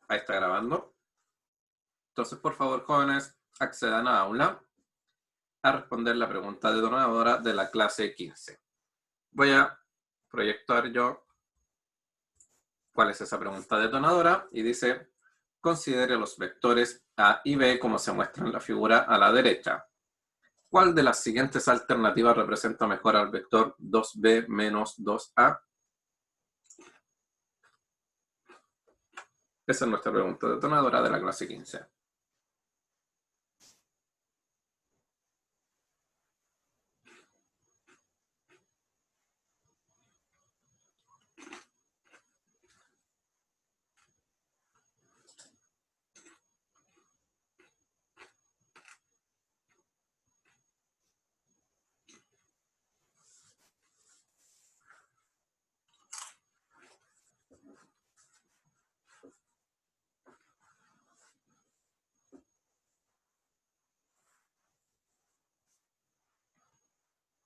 Ahí está grabando. Entonces, por favor, jóvenes, accedan a aula a responder la pregunta detonadora de la clase 15. Voy a proyectar yo cuál es esa pregunta detonadora y dice: considere los vectores A y B como se muestra en la figura a la derecha. ¿Cuál de las siguientes alternativas representa mejor al vector 2B menos 2A? Esa es nuestra pregunta detonadora de la clase 15.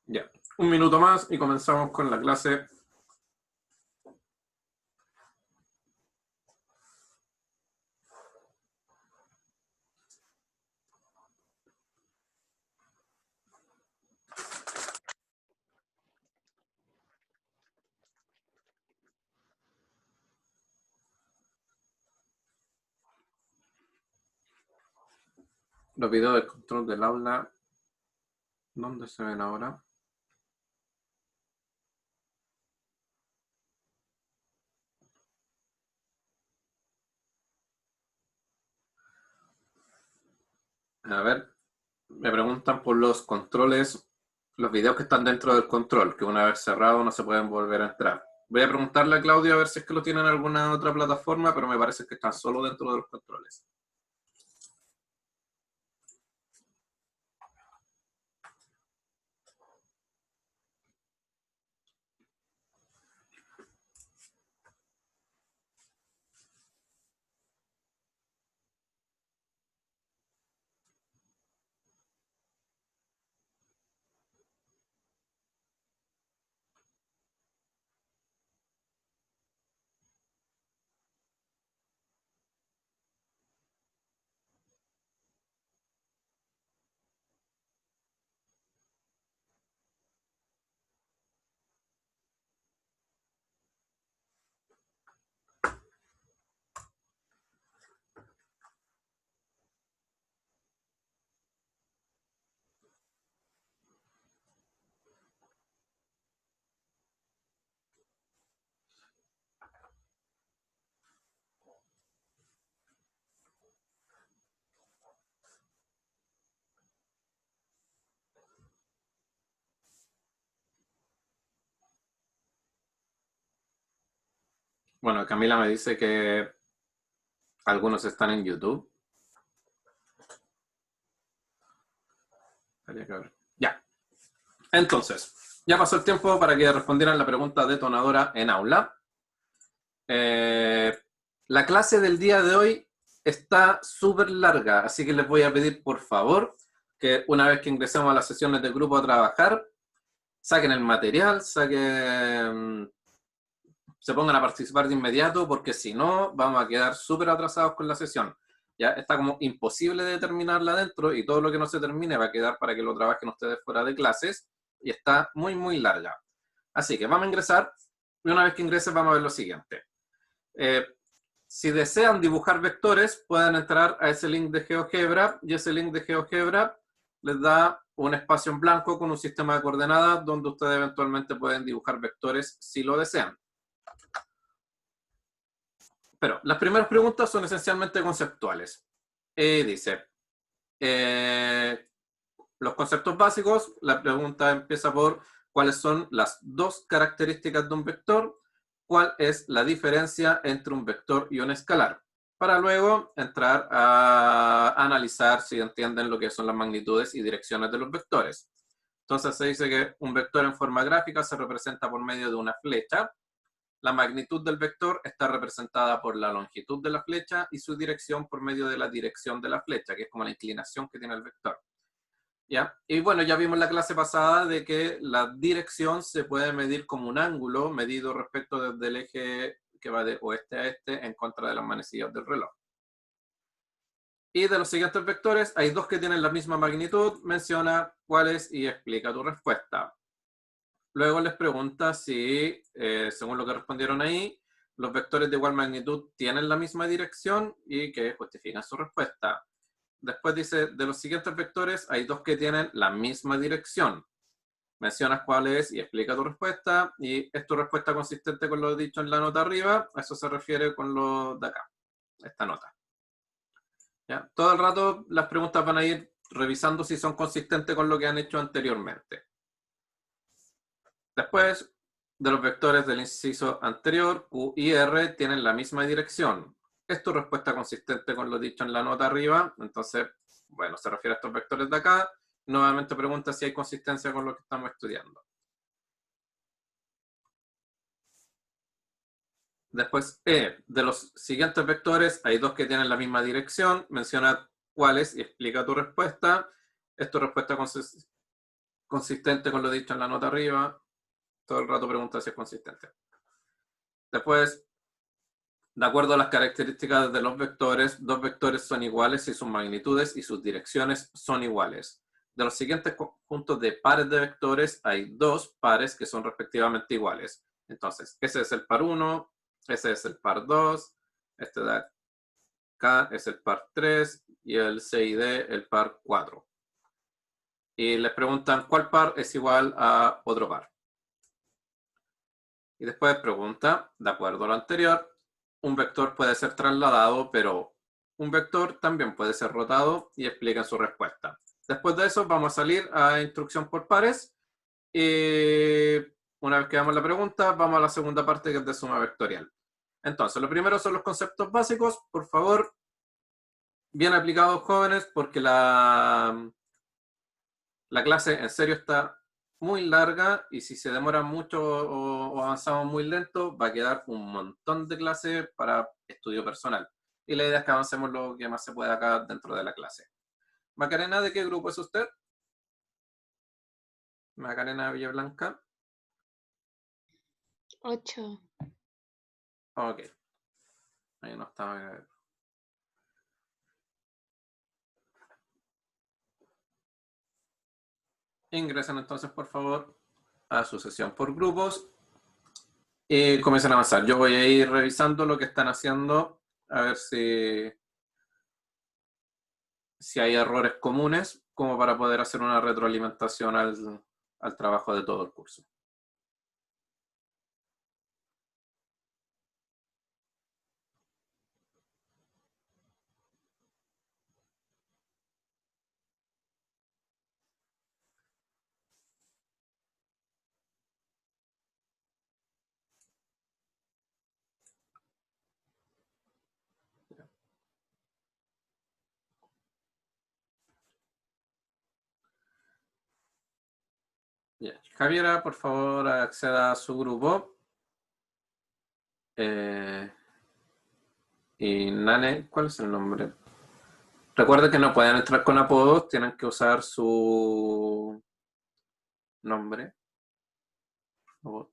Ya, un minuto más y comenzamos con la clase. Los videos del control del aula, ¿dónde se ven ahora? A ver, me preguntan por los controles, los videos que están dentro del control, que una vez cerrado no se pueden volver a entrar. Voy a preguntarle a Claudio a ver si es que lo tienen en alguna otra plataforma, pero me parece que están solo dentro de los controles. Bueno, Camila me dice que algunos están en YouTube. Ya. Entonces, ya pasó el tiempo para que respondieran la pregunta detonadora en aula. La clase del día de hoy está súper larga, así que les voy a pedir, por favor, que una vez que ingresemos a las sesiones del grupo a trabajar, saquen el material, se pongan a participar de inmediato, porque si no, vamos a quedar súper atrasados con la sesión. Ya está como imposible de terminarla dentro y todo lo que no se termine va a quedar para que lo trabajen ustedes fuera de clases y está muy, muy larga. Así que vamos a ingresar y una vez que ingresen vamos a ver lo siguiente. Si desean dibujar vectores, pueden entrar a ese link de GeoGebra y ese link de GeoGebra les da un espacio en blanco con un sistema de coordenadas donde ustedes eventualmente pueden dibujar vectores si lo desean. Pero las primeras preguntas son esencialmente conceptuales. Dice, los conceptos básicos, la pregunta empieza por cuáles son las dos características de un vector, cuál es la diferencia entre un vector y un escalar, para luego entrar a analizar si entienden lo que son las magnitudes y direcciones de los vectores. Entonces se dice que un vector en forma gráfica se representa por medio de una flecha. La magnitud del vector está representada por la longitud de la flecha y su dirección por medio de la dirección de la flecha, que es como la inclinación que tiene el vector. ¿Ya? Y bueno, ya vimos en la clase pasada de que la dirección se puede medir como un ángulo medido respecto desde el eje que va de oeste a este en contra de las manecillas del reloj. Y de los siguientes vectores, hay dos que tienen la misma magnitud, menciona cuáles y explica tu respuesta. Luego les pregunta si, según lo que respondieron ahí, los vectores de igual magnitud tienen la misma dirección y que justifican su respuesta. Después dice, de los siguientes vectores, hay dos que tienen la misma dirección. Mencionas cuál es y explica tu respuesta. Y es tu respuesta consistente con lo dicho en la nota arriba. A eso se refiere con lo de acá, esta nota. ¿Ya? Todo el rato las preguntas van a ir revisando si son consistentes con lo que han hecho anteriormente. Después, de los vectores del inciso anterior, Q y R tienen la misma dirección. Es tu respuesta consistente con lo dicho en la nota arriba. Entonces, bueno, se refiere a estos vectores de acá. Nuevamente pregunta si hay consistencia con lo que estamos estudiando. Después, de los siguientes vectores, hay dos que tienen la misma dirección. Menciona cuáles y explica tu respuesta. Es tu respuesta consistente con lo dicho en la nota arriba. Todo el rato pregunta si es consistente. Después, de acuerdo a las características de los vectores, dos vectores son iguales si sus magnitudes y sus direcciones son iguales. De los siguientes conjuntos de pares de vectores, hay dos pares que son respectivamente iguales. Entonces, ese es el par 1, ese es el par 2, este de acá es el par 3 y el C y D el par 4. Y les preguntan cuál par es igual a otro par. Y después pregunta, de acuerdo a lo anterior, un vector puede ser trasladado, pero un vector también puede ser rotado y explica su respuesta. Después de eso vamos a salir a instrucción por pares y una vez que hagamos la pregunta vamos a la segunda parte que es de suma vectorial. Entonces, lo primero son los conceptos básicos. Por favor, bien aplicados, jóvenes, porque la clase en serio está muy larga y si se demora mucho o avanzamos muy lento, va a quedar un montón de clases para estudio personal. Y la idea es que avancemos lo que más se pueda acá dentro de la clase. Macarena, ¿de qué grupo es usted? Macarena Villablanca. 8. Ok. Ahí no estaba. Ingresen entonces, por favor, a su sesión por grupos y comiencen a avanzar. Yo voy a ir revisando lo que están haciendo, a ver si hay errores comunes, como para poder hacer una retroalimentación al trabajo de todo el curso. Bien. Javiera, por favor, acceda a su grupo. Y Nane, ¿cuál es el nombre? Recuerden que no pueden entrar con apodos, tienen que usar su nombre. Por favor.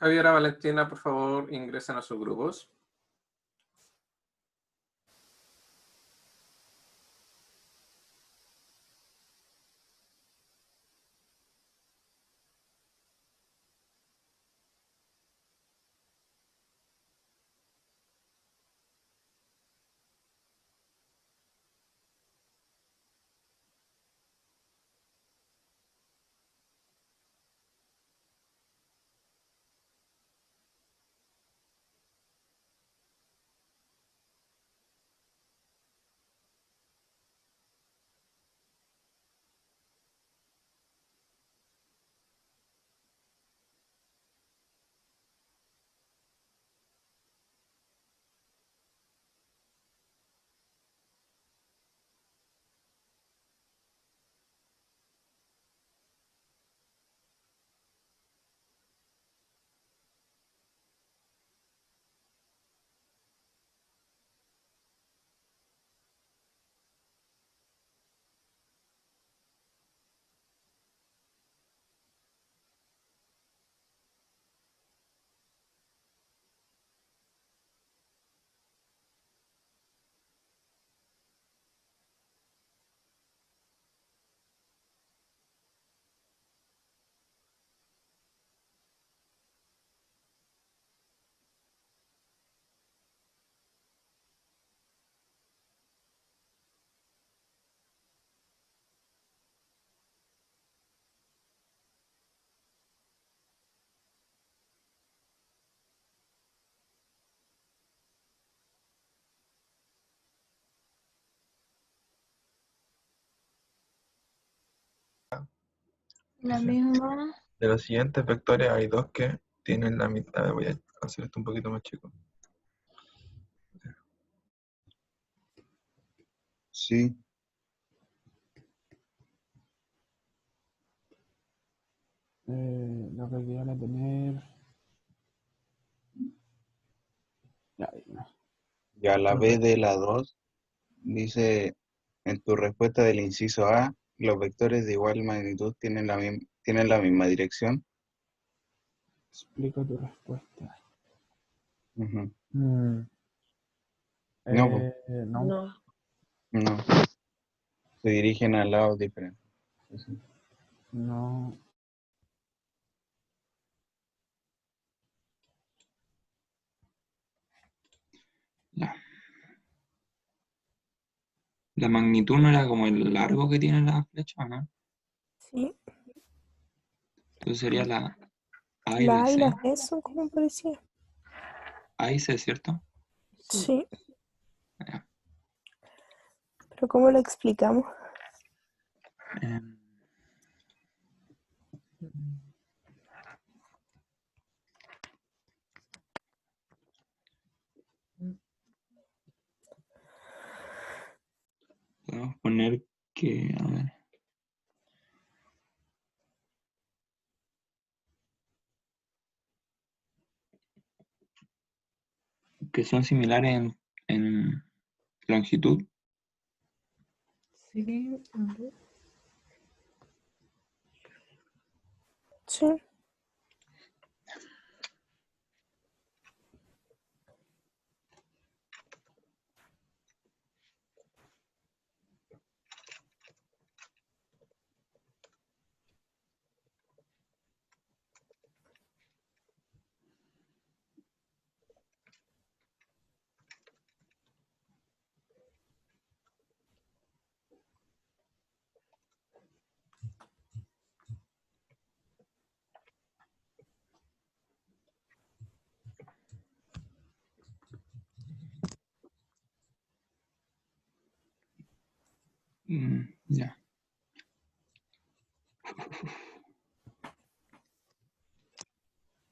Javiera, Valentina, por favor, ingresen a sus grupos. La misma. De los siguientes vectores hay dos que tienen la mitad. Voy a hacer esto un poquito más chico. Sí. Lo que van a tener. Ya, no. Ya la B de la 2 dice, en tu respuesta del inciso A, los vectores de igual magnitud tienen la misma dirección. Explica tu respuesta. Ujú. Mm, No, po, no. No. no. Se dirigen a lados diferentes. Sí. No. Ya. La magnitud no era como el largo que tiene la flecha, ¿no? Sí. Entonces sería la A y La la A y C. la C son como parecidas. A y C, ¿cierto? Sí. Ya. Pero ¿cómo lo explicamos? Em, Podemos poner que, a ver, que son similares en longitud. Sí, a ver. Sí. Ya.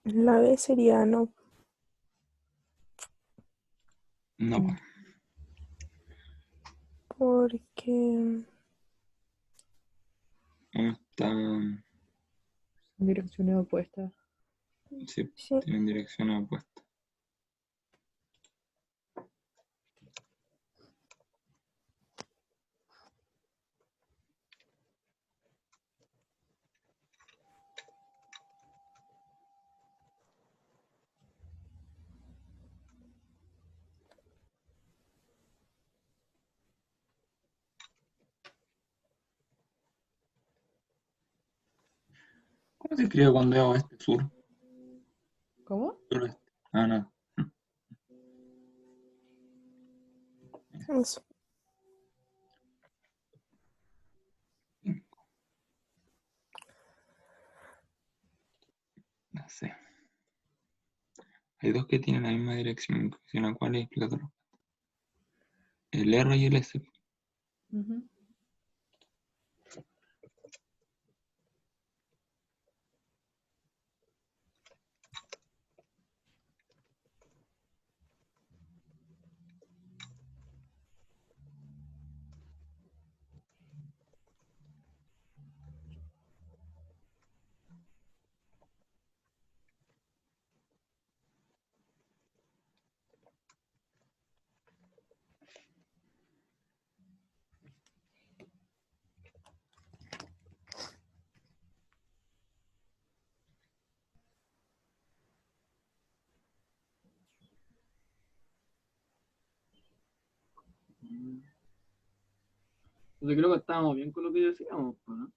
La B sería no. No, po. Porque Está, Direcciones opuestas. sí, sí. tienen dirección opuesta. ¿Cómo se escribe cuando es oeste-sur? ¿Cómo? Suroeste. Ah, no. Eso. No sé. Hay dos que tienen la misma dirección. ¿Cuál es? Explica tu respuesta. El R y el S. Ujú. Entonces creo que estábamos bien con lo que decíamos, pues, ¿no?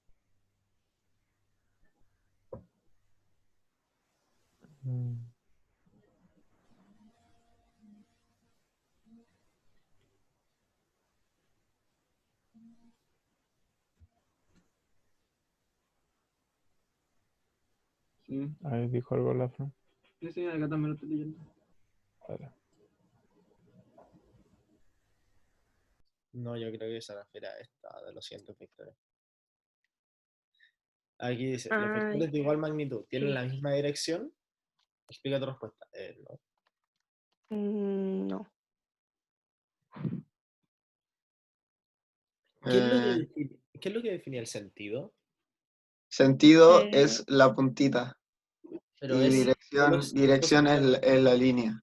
Mm, Sí, Ahí dijo algo la Fran. sí, sí, acá también lo estoy leyendo. Vale. No, yo creo que se refiere a esta de los 100 vectores. Aquí dice, los Ay. vectores de igual magnitud tienen la misma dirección. Explica tu respuesta. No. No. ¿Qué es lo que define el sentido? Sentido es la puntita Pero y es dirección es positiva. es la línea.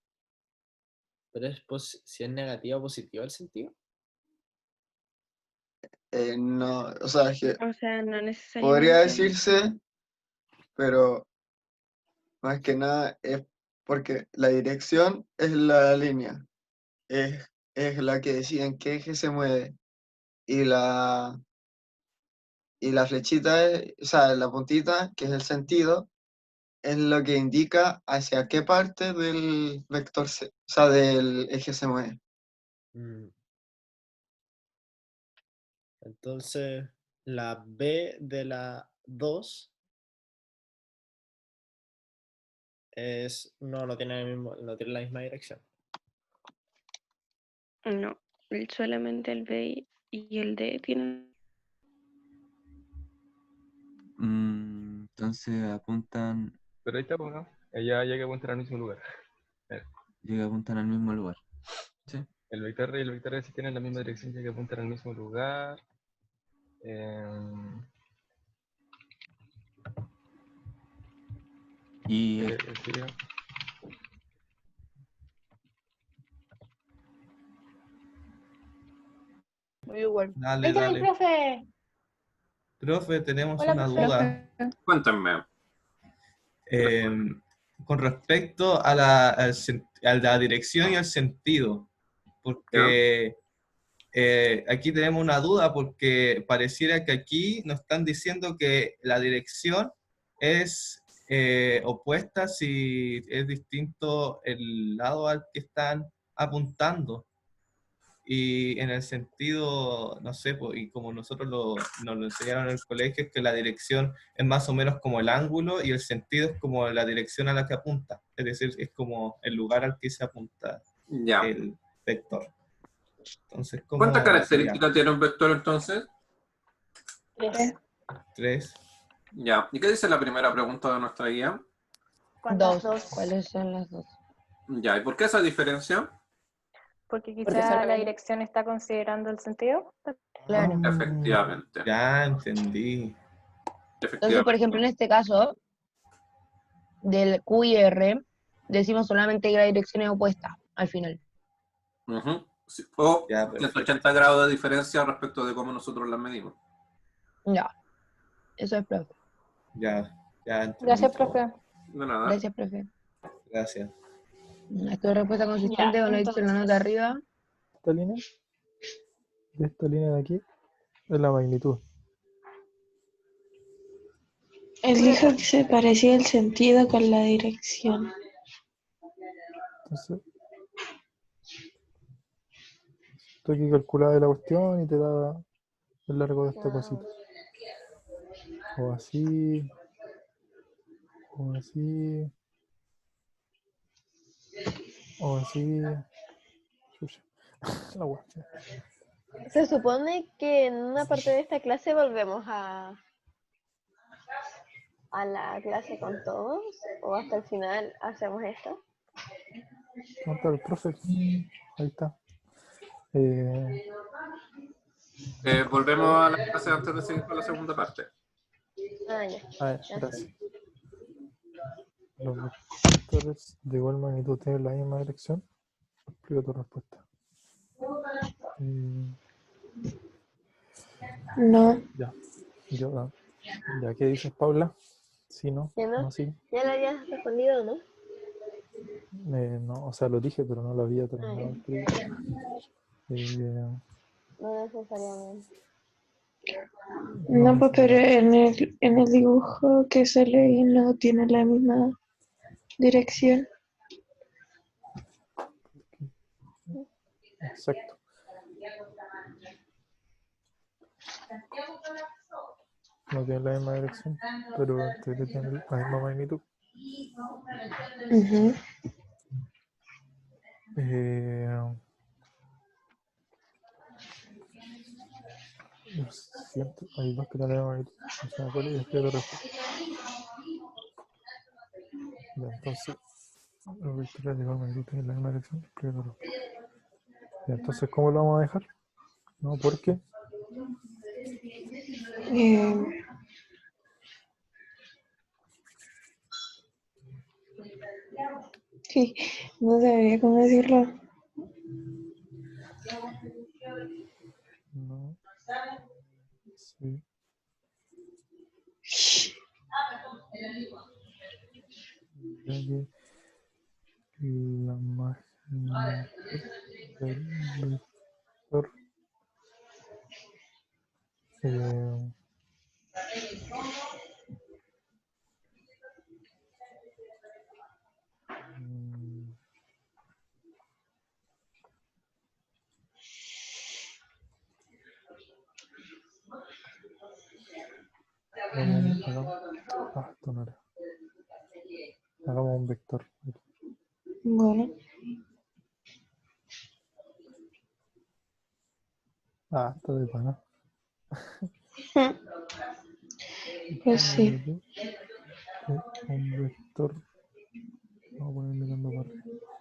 Pero si es negativa o positiva el sentido. No, o sea, que O sea, no necesariamente. podría decirse, pero más que nada es porque la dirección es la línea, es la que decide en qué eje se mueve. Y la flechita, o sea, la puntita, que es el sentido, es lo que indica hacia qué parte del vector, o sea, del eje se mueve. Entonces, la B de la 2 no tiene no tiene la misma dirección. No, solamente el B y el D tienen. Entonces apuntan, Pero ahí está, pues, ¿no? Ella llega a apuntar al mismo lugar. llega, apuntan al mismo lugar. ¿Sí? El vector y el vector S tienen la misma dirección, llega a apuntar al mismo lugar. Y sería- Igual. Dale, Ahí está el dale. profe. Profe, tenemos Hola, una profe. duda. Cuéntenme. Con respecto a a la dirección y el sentido, porque aquí tenemos una duda, porque pareciera que aquí nos están diciendo que la dirección es opuesta si es distinto el lado al que están apuntando. Y en el sentido, no sé, pues, y como nosotros nos lo enseñaron en el colegio, es que la dirección es más o menos como el ángulo y el sentido es como la dirección a la que apunta. Es decir, es como el lugar al que se apunta Ya. el vector. Entonces, ¿Cuántas ¿cómo sería? características tiene un vector entonces? 3. 3. Ya. ¿Y qué dice la primera pregunta de nuestra guía? ¿Cuántas 2. dos? ¿Cuáles son las 2? Ya. ¿Y por qué esa diferencia? Porque Porque quizá sale la bien. dirección está considerando el sentido. Claro. Efectivamente. Ya entendí. Entonces, por ejemplo, en este caso, del Q y R, decimos solamente que la dirección es opuesta al final. Ujú. Sí, o Ya, perfecto. 180 grados de diferencia respecto de cómo nosotros las medimos. Ya. Eso es, profe. Ya entendí. Gracias, todo. profe. De nada. Gracias, profe. Gracias. ¿Esto es respuesta consistente Ya, o no dice la nota arriba? Esta línea, de esta línea de aquí, es la magnitud. Él dijo que se parecía el sentido con la dirección. Entonces, tú aquí calculabas la cuestión y te da el largo de esta cosita. O así, o así, o así. Chucha. La wea. Se supone que en una parte de esta clase volvemos a la clase con todos, o hasta el final hacemos esto. ¿Dónde está el profe? Ahí está. Volvemos a la clase antes de seguir con la segunda parte. Ah, ya. Ah, Ya gracias. sí. Los vectores de igual magnitud tienen la misma dirección. Explica tu respuesta. No. Ya. Ya, ¿qué dices, Paula? Sí, no. ¿Ya no? No, sí. ¿Ya lo habías respondido o no? No, o sea, lo dije, pero no lo había Ah, terminado de ya. escribir. No necesariamente. No, pues, pero en el dibujo que sale ahí no tiene la misma dirección. Exacto. No tiene la misma dirección, pero en teoría tiene la misma magnitud. Ujú. Hay dos que la tenemos ahí. O sea, ¿cuál es? Explica tu respuesta. Ya, entonces, los vectores de igual magnitud tienen la misma dirección. Explica tu respuesta. Ya, entonces, ¿cómo lo vamos a dejar? ¿No? ¿Por qué? Sí, no sabía cómo decirlo. No. Sí. Ya que la magnitud del vector eh, mm, esto no era. Hagamos un vector. Bueno, Esto de pana. pues sí. Un vector. Vamos a poner mirando para arriba.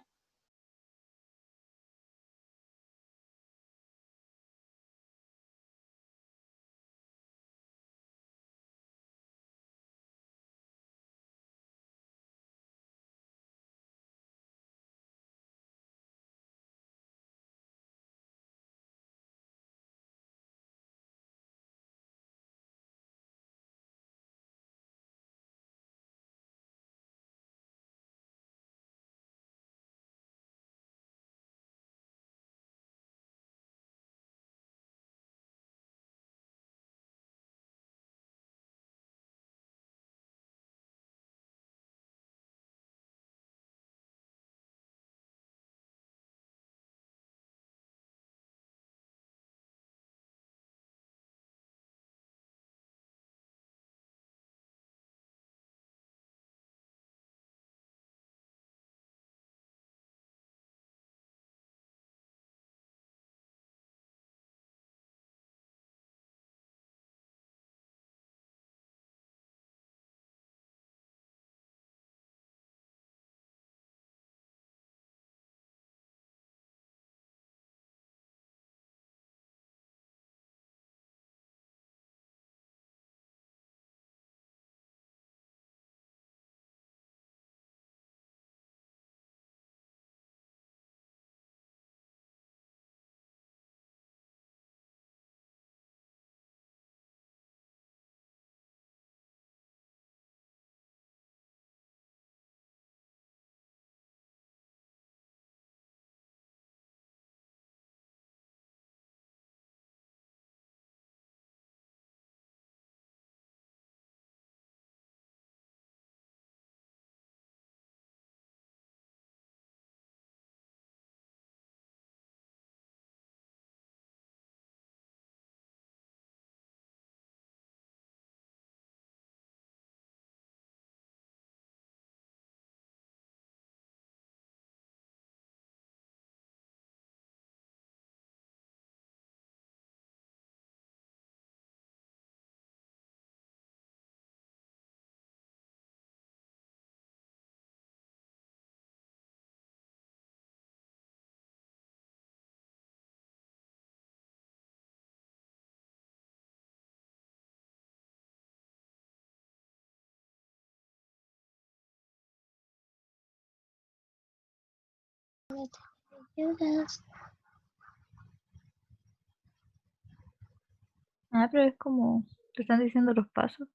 Pero es como, te están diciendo los pasos.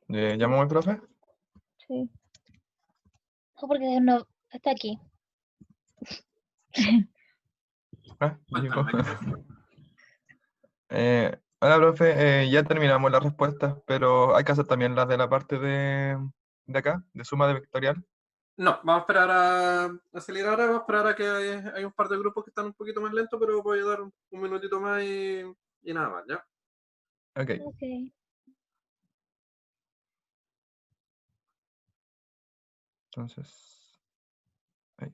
¿Llamamos al profe? Sí. No, porque no, está aquí. Llegó. Hola, profe. Ya terminamos las respuestas, pero hay que hacer también las de la parte de acá, de suma de vectorial. No, vamos a esperar a salir ahora, vamos a esperar a que hay un par de grupos que están un poquito más lentos, pero voy a dar un minutito más y nada más, ¿ya? Ok. Entonces, ahí.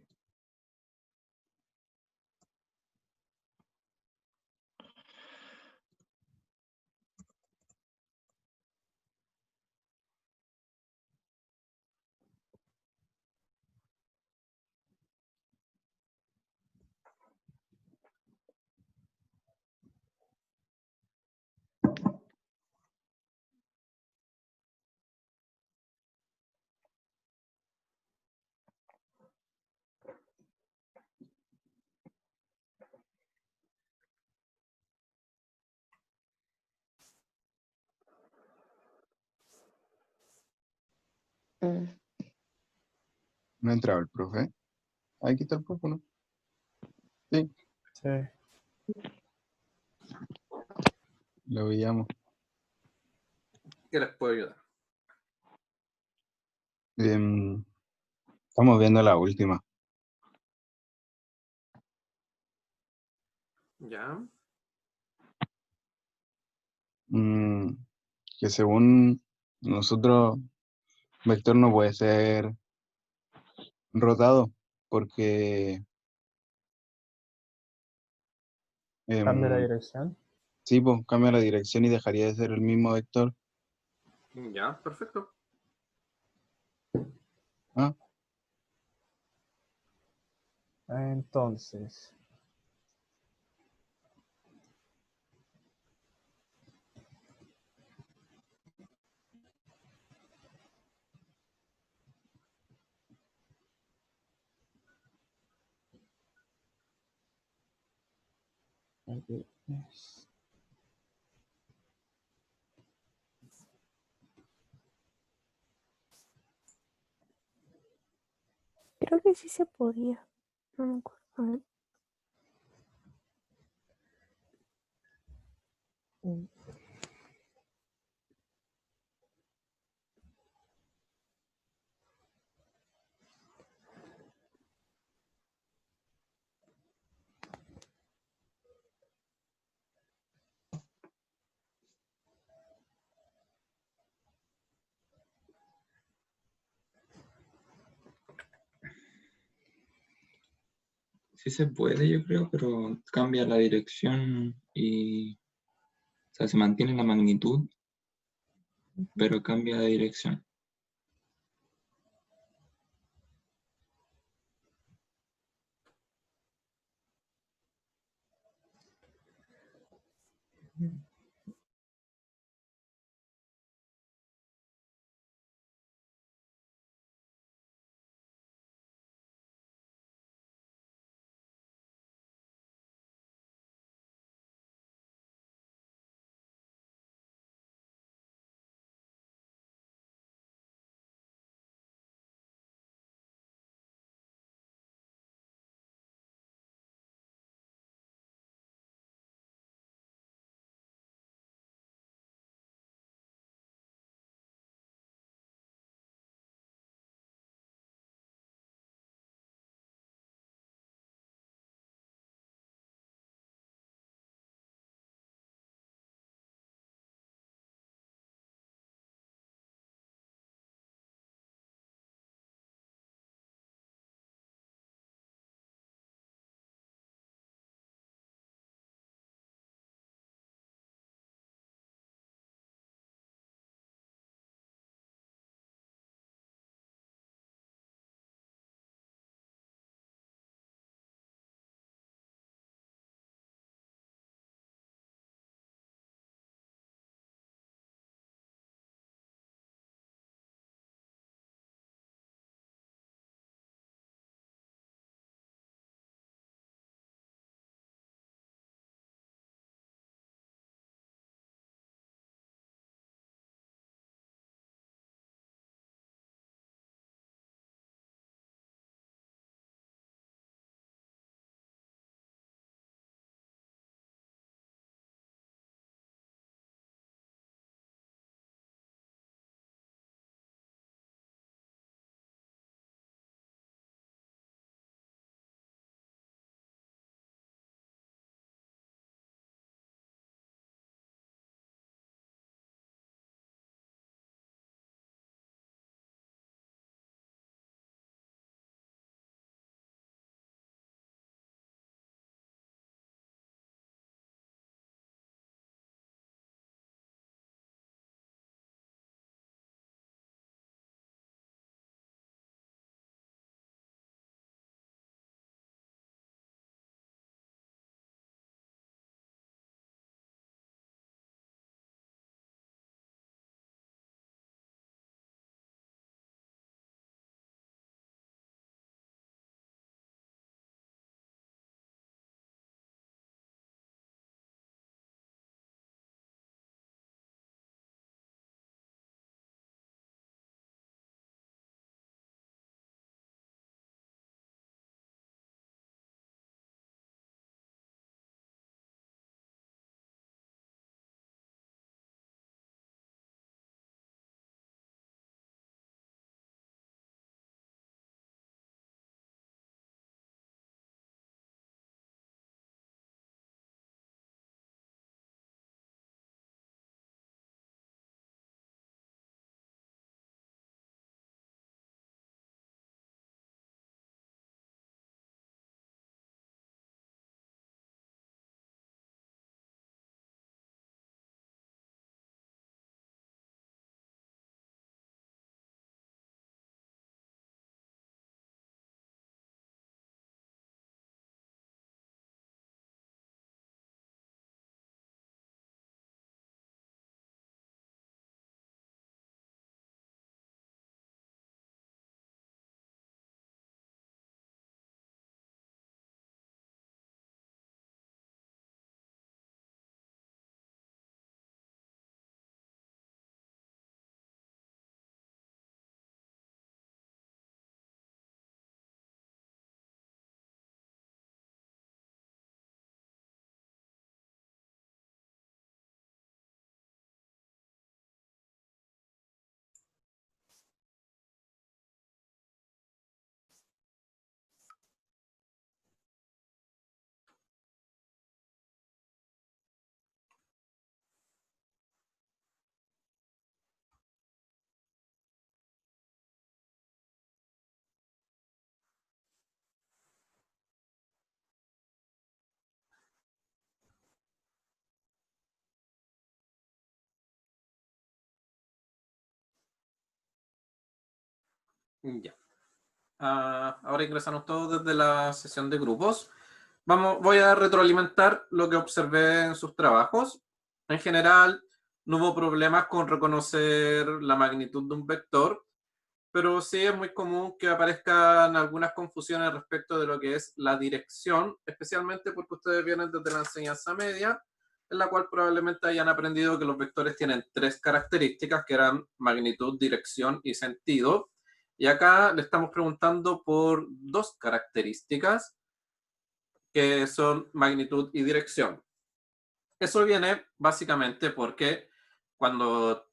Mm. No entraba el profe. Aquí está el profe, ¿no? Sí, Sí. lo veíamos. ¿Qué les puedo ayudar? Estamos viendo la última. Ya. Que según nosotros, vector no puede ser rotado porque Cambia la dirección. sí, pues, cambia la dirección y dejaría de ser el mismo vector. Ya, perfecto. Ah, Entonces, aquí es. Creo que sí se podía. No me acuerdo. A ver. Sí se puede, yo creo, pero cambia la dirección y, o sea, se mantiene la magnitud, pero cambia de dirección. Ya. Ahora ingresamos todos desde la sesión de grupos. Voy a retroalimentar lo que observé en sus trabajos. En general, no hubo problemas con reconocer la magnitud de un vector, pero sí es muy común que aparezcan algunas confusiones respecto de lo que es la dirección, especialmente porque ustedes vienen desde la enseñanza media, en la cual probablemente hayan aprendido que los vectores tienen 3 características, que eran magnitud, dirección y sentido. Y acá le estamos preguntando por 2 características, que son magnitud y dirección. Eso viene básicamente porque cuando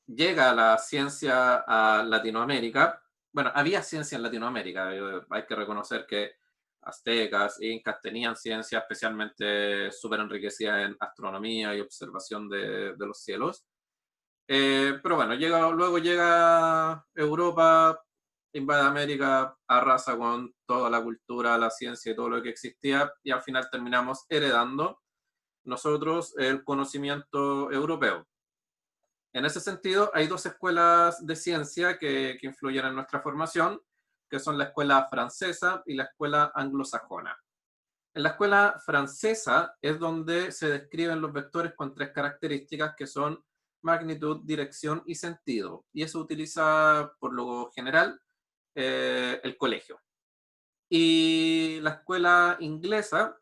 llega la ciencia a Latinoamérica, bueno, había ciencia en Latinoamérica, hay que reconocer que aztecas e incas tenían ciencia especialmente súper enriquecida en astronomía y observación de los cielos. Pero bueno, luego llega Europa, invade América, arrasa con toda la cultura, la ciencia y todo lo que existía, y al final terminamos heredando nosotros el conocimiento europeo. En ese sentido, hay 2 escuelas de ciencia que influyen en nuestra formación, que son la escuela francesa y la escuela anglosajona. En la escuela francesa es donde se describen los vectores con 3 características que son magnitud, dirección y sentido. Y eso utiliza, por lo general, el colegio. Y la escuela inglesa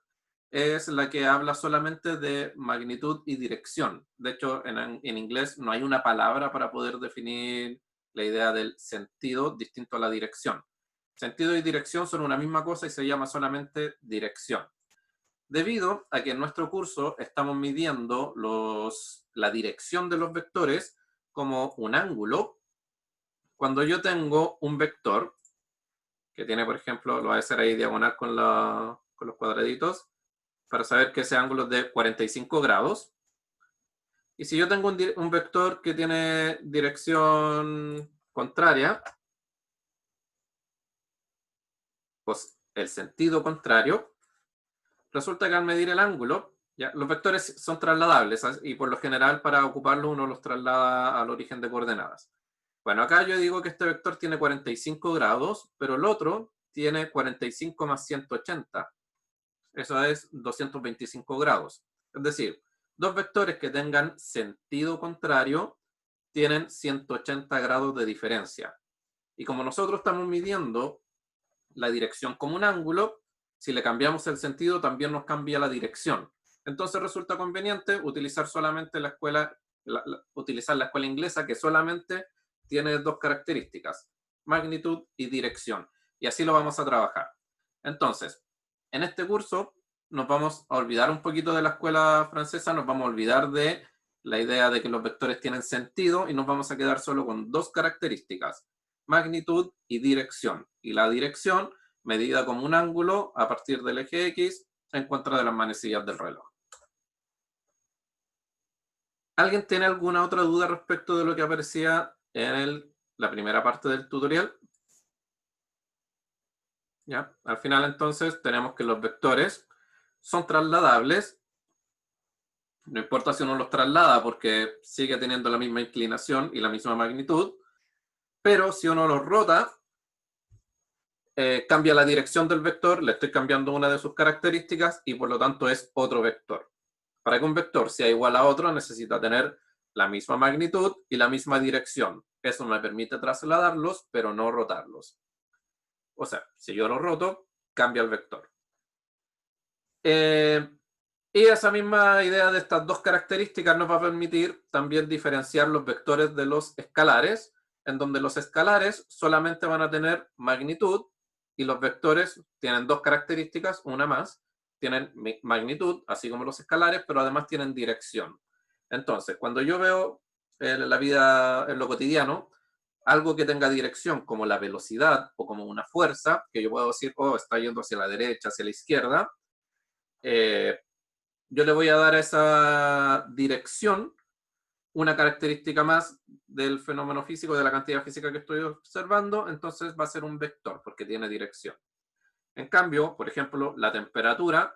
es la que habla solamente de magnitud y dirección. De hecho, en inglés no hay una palabra para poder definir la idea del sentido distinto a la dirección. Sentido y dirección son una misma cosa y se llama solamente dirección. Debido a que en nuestro curso estamos midiendo la dirección de los vectores como un ángulo, cuando yo tengo un vector que tiene, por ejemplo, lo voy a hacer ahí diagonal con los cuadraditos, para saber que ese ángulo es de 45 grados. Y si yo tengo un vector que tiene dirección contraria, pues el sentido contrario, resulta que al medir el ángulo, ¿ya? Los vectores son trasladables y por lo general para ocuparlo uno los traslada al origen de coordenadas. Bueno, acá yo digo que este vector tiene 45 grados, pero el otro tiene 45 más 180. Eso es 225 grados. Es decir, 2 vectores que tengan sentido contrario tienen 180 grados de diferencia. Y como nosotros estamos midiendo la dirección como un ángulo, si le cambiamos el sentido también nos cambia la dirección. Entonces resulta conveniente utilizar solamente utilizar la escuela inglesa, que solamente tiene 2 características, magnitud y dirección. Y así lo vamos a trabajar. Entonces, en este curso nos vamos a olvidar un poquito de la escuela francesa, nos vamos a olvidar de la idea de que los vectores tienen sentido y nos vamos a quedar solo con 2 características, magnitud y dirección. Y la dirección medida como un ángulo a partir del eje X en contra de las manecillas del reloj. ¿Alguien tiene alguna otra duda respecto de lo que aparecía en la primera parte del tutorial? ¿Ya? Al final entonces tenemos que los vectores son trasladables. No importa si uno los traslada porque sigue teniendo la misma inclinación y la misma magnitud, pero si uno los rota, cambia la dirección del vector, le estoy cambiando una de sus características y por lo tanto es otro vector. Para que un vector sea igual a otro necesita tener la misma magnitud y la misma dirección. Eso me permite trasladarlos, pero no rotarlos. O sea, si yo lo roto, cambia el vector. Y esa misma idea de estas 2 características nos va a permitir también diferenciar los vectores de los escalares, en donde los escalares solamente van a tener magnitud y los vectores tienen 2 características, una más, tienen magnitud, así como los escalares, pero además tienen dirección. Entonces, cuando yo veo en la vida, en lo cotidiano, algo que tenga dirección, como la velocidad o como una fuerza, que yo puedo decir, oh, está yendo hacia la derecha, hacia la izquierda, yo le voy a dar a esa dirección una característica más del fenómeno físico, de la cantidad física que estoy observando, entonces va a ser un vector, porque tiene dirección. En cambio, por ejemplo, la temperatura,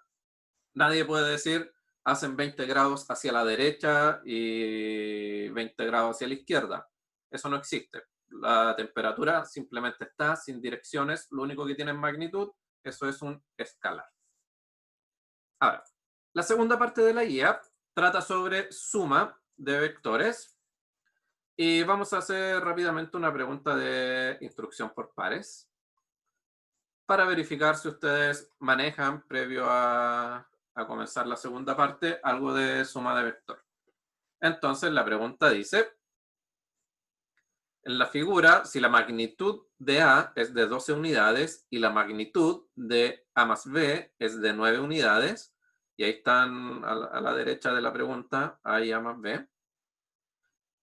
nadie puede decir, hacen 20 grados hacia la derecha y 20 grados hacia la izquierda. Eso no existe. la temperatura simplemente está sin direcciones, lo único que tiene es magnitud, eso es un escalar. Ahora, la segunda parte de la guía trata sobre suma de vectores. Y vamos a hacer rápidamente una pregunta de instrucción por pares para verificar si ustedes manejan, previo a comenzar la segunda parte, algo de suma de vector. Entonces la pregunta dice, en la figura, si la magnitud de A es de 12 unidades y la magnitud de A más B es de 9 unidades, y ahí están a la derecha de la pregunta, A y A más B,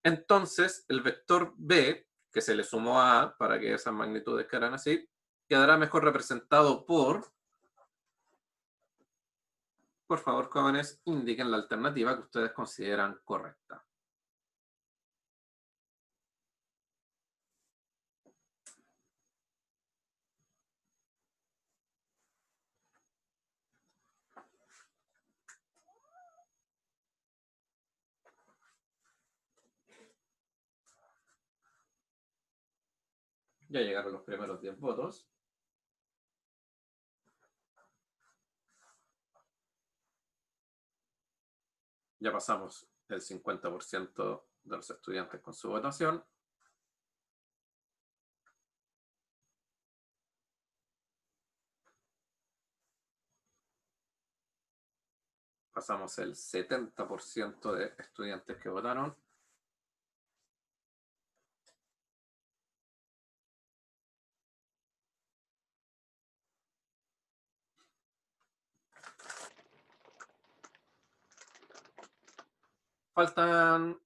entonces el vector B, que se le sumó a A para que esas magnitudes quedaran así, quedará mejor representado por favor, jóvenes, indiquen la alternativa que ustedes consideran correcta. Ya llegaron los primeros 10 votos. Ya pasamos el 50% de los estudiantes con su votación. Pasamos el 70% de estudiantes que votaron. Faltan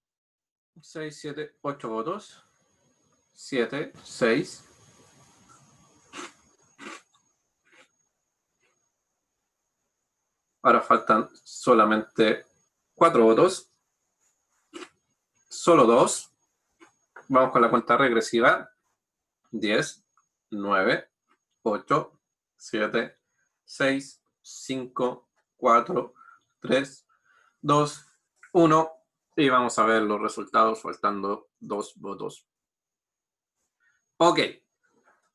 6, 7, 8 votos. 7, 6. Ahora faltan solamente 4 votos. Solo 2. Vamos con la cuenta regresiva. 10, 9, 8, 7, 6, 5, 4, 3, 2, 1. Y vamos a ver los resultados faltando 2 votos. Ok.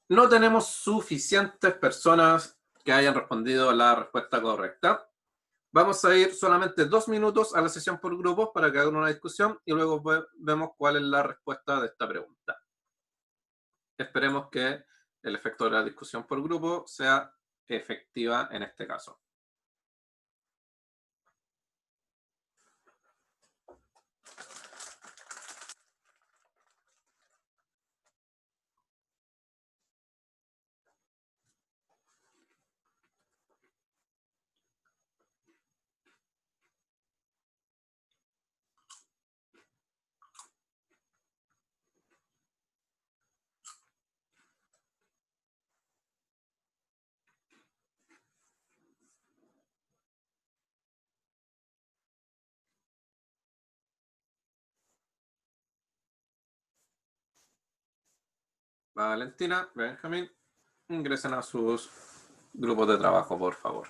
No tenemos suficientes personas que hayan respondido la respuesta correcta. Vamos a ir solamente 2 minutos a la sesión por grupos para que hagan una discusión y luego vemos cuál es la respuesta de esta pregunta. Esperemos que el efecto de la discusión por grupo sea efectiva en este caso. Valentina, Benjamín, ingresen a sus grupos de trabajo, por favor.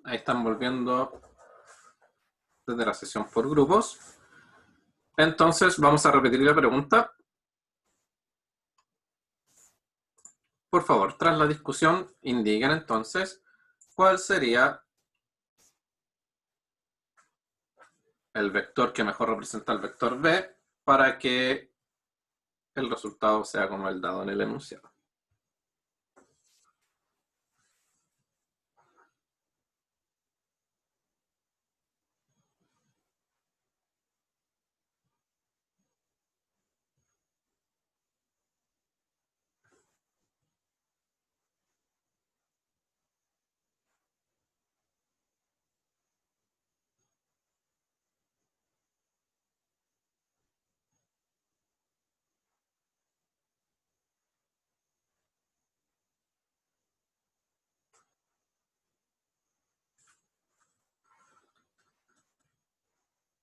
Ahí están volviendo desde la sesión por grupos. Entonces, vamos a repetir la pregunta. Por favor, tras la discusión, indiquen entonces cuál sería el vector que mejor representa el vector B para que el resultado sea como el dado en el enunciado.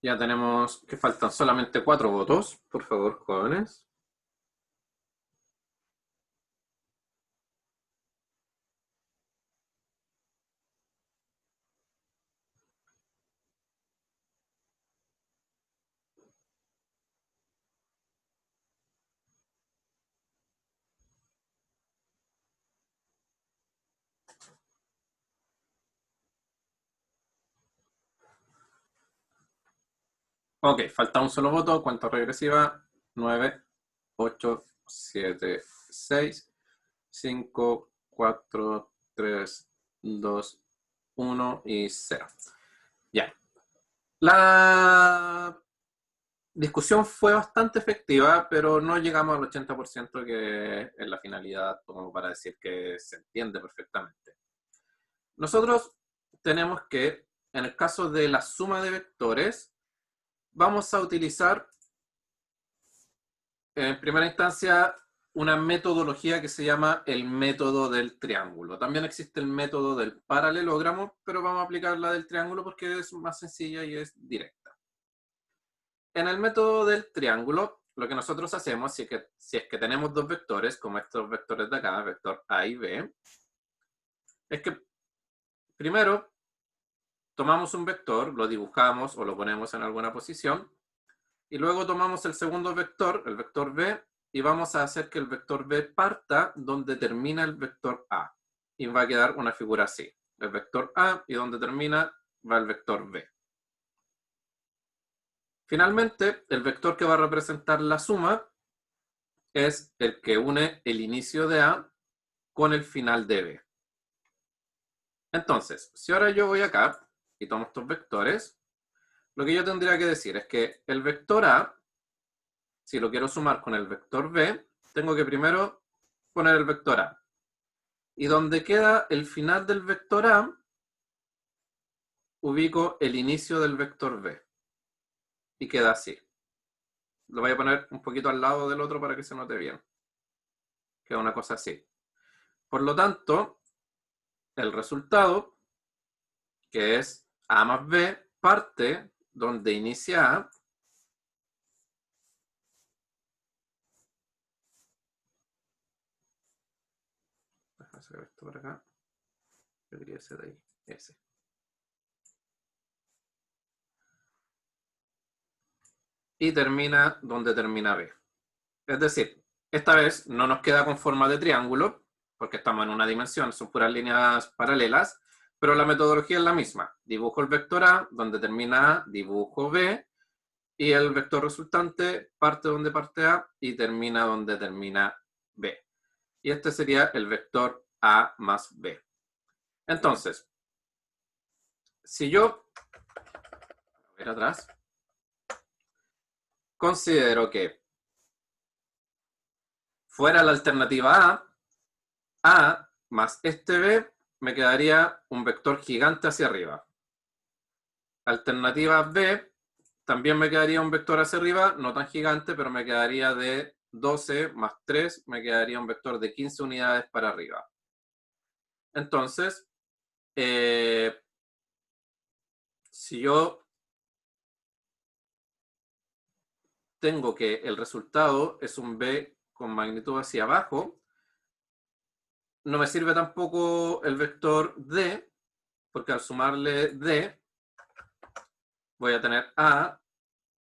Ya tenemos que faltan solamente 4 votos. Por favor, jóvenes. Ok, falta un solo voto. Cuenta regresiva. 9, 8, 7, 6, 5, 4, 3, 2, 1 y 0. Ya. La discusión fue bastante efectiva, pero no llegamos al 80% que es la finalidad, como para decir que se entiende perfectamente. Nosotros tenemos que, en el caso de la suma de vectores, vamos a utilizar en primera instancia una metodología que se llama el método del triángulo. También existe el método del paralelogramo, pero vamos a aplicar la del triángulo porque es más sencilla y es directa. En el método del triángulo, lo que nosotros hacemos, si es que tenemos dos vectores, como estos vectores de acá, vector A y B, es que primero tomamos un vector, lo dibujamos o lo ponemos en alguna posición, y luego tomamos el segundo vector, el vector B, y vamos a hacer que el vector B parta donde termina el vector A. Y va a quedar una figura así. El vector A y donde termina va el vector B. Finalmente, el vector que va a representar la suma es el que une el inicio de A con el final de B. Entonces, si ahora yo voy acá y tomo estos vectores, lo que yo tendría que decir es que el vector A, si lo quiero sumar con el vector B, tengo que primero poner el vector A. Y donde queda el final del vector A, ubico el inicio del vector B. Y queda así. Lo voy a poner un poquito al lado del otro para que se note bien. Queda una cosa así. Por lo tanto, el resultado, que es A más B, parte donde inicia A, déjame hacer esto por acá, yo quería ese de ahí, ese. Y termina donde termina B. Es decir, esta vez no nos queda con forma de triángulo, porque estamos en una dimensión, son puras líneas paralelas, pero la metodología es la misma. Dibujo el vector A, donde termina A, dibujo B, y el vector resultante parte donde parte A y termina donde termina B. Y este sería el vector A más B. Entonces, si yo, a ver atrás, considero que fuera la alternativa A más este B, me quedaría un vector gigante hacia arriba. Alternativa B, también me quedaría un vector hacia arriba, no tan gigante, pero me quedaría de 12 más 3, me quedaría un vector de 15 unidades para arriba. Entonces, si yo tengo que el resultado es un B con magnitud hacia abajo, no me sirve tampoco el vector D, porque al sumarle D, voy a tener A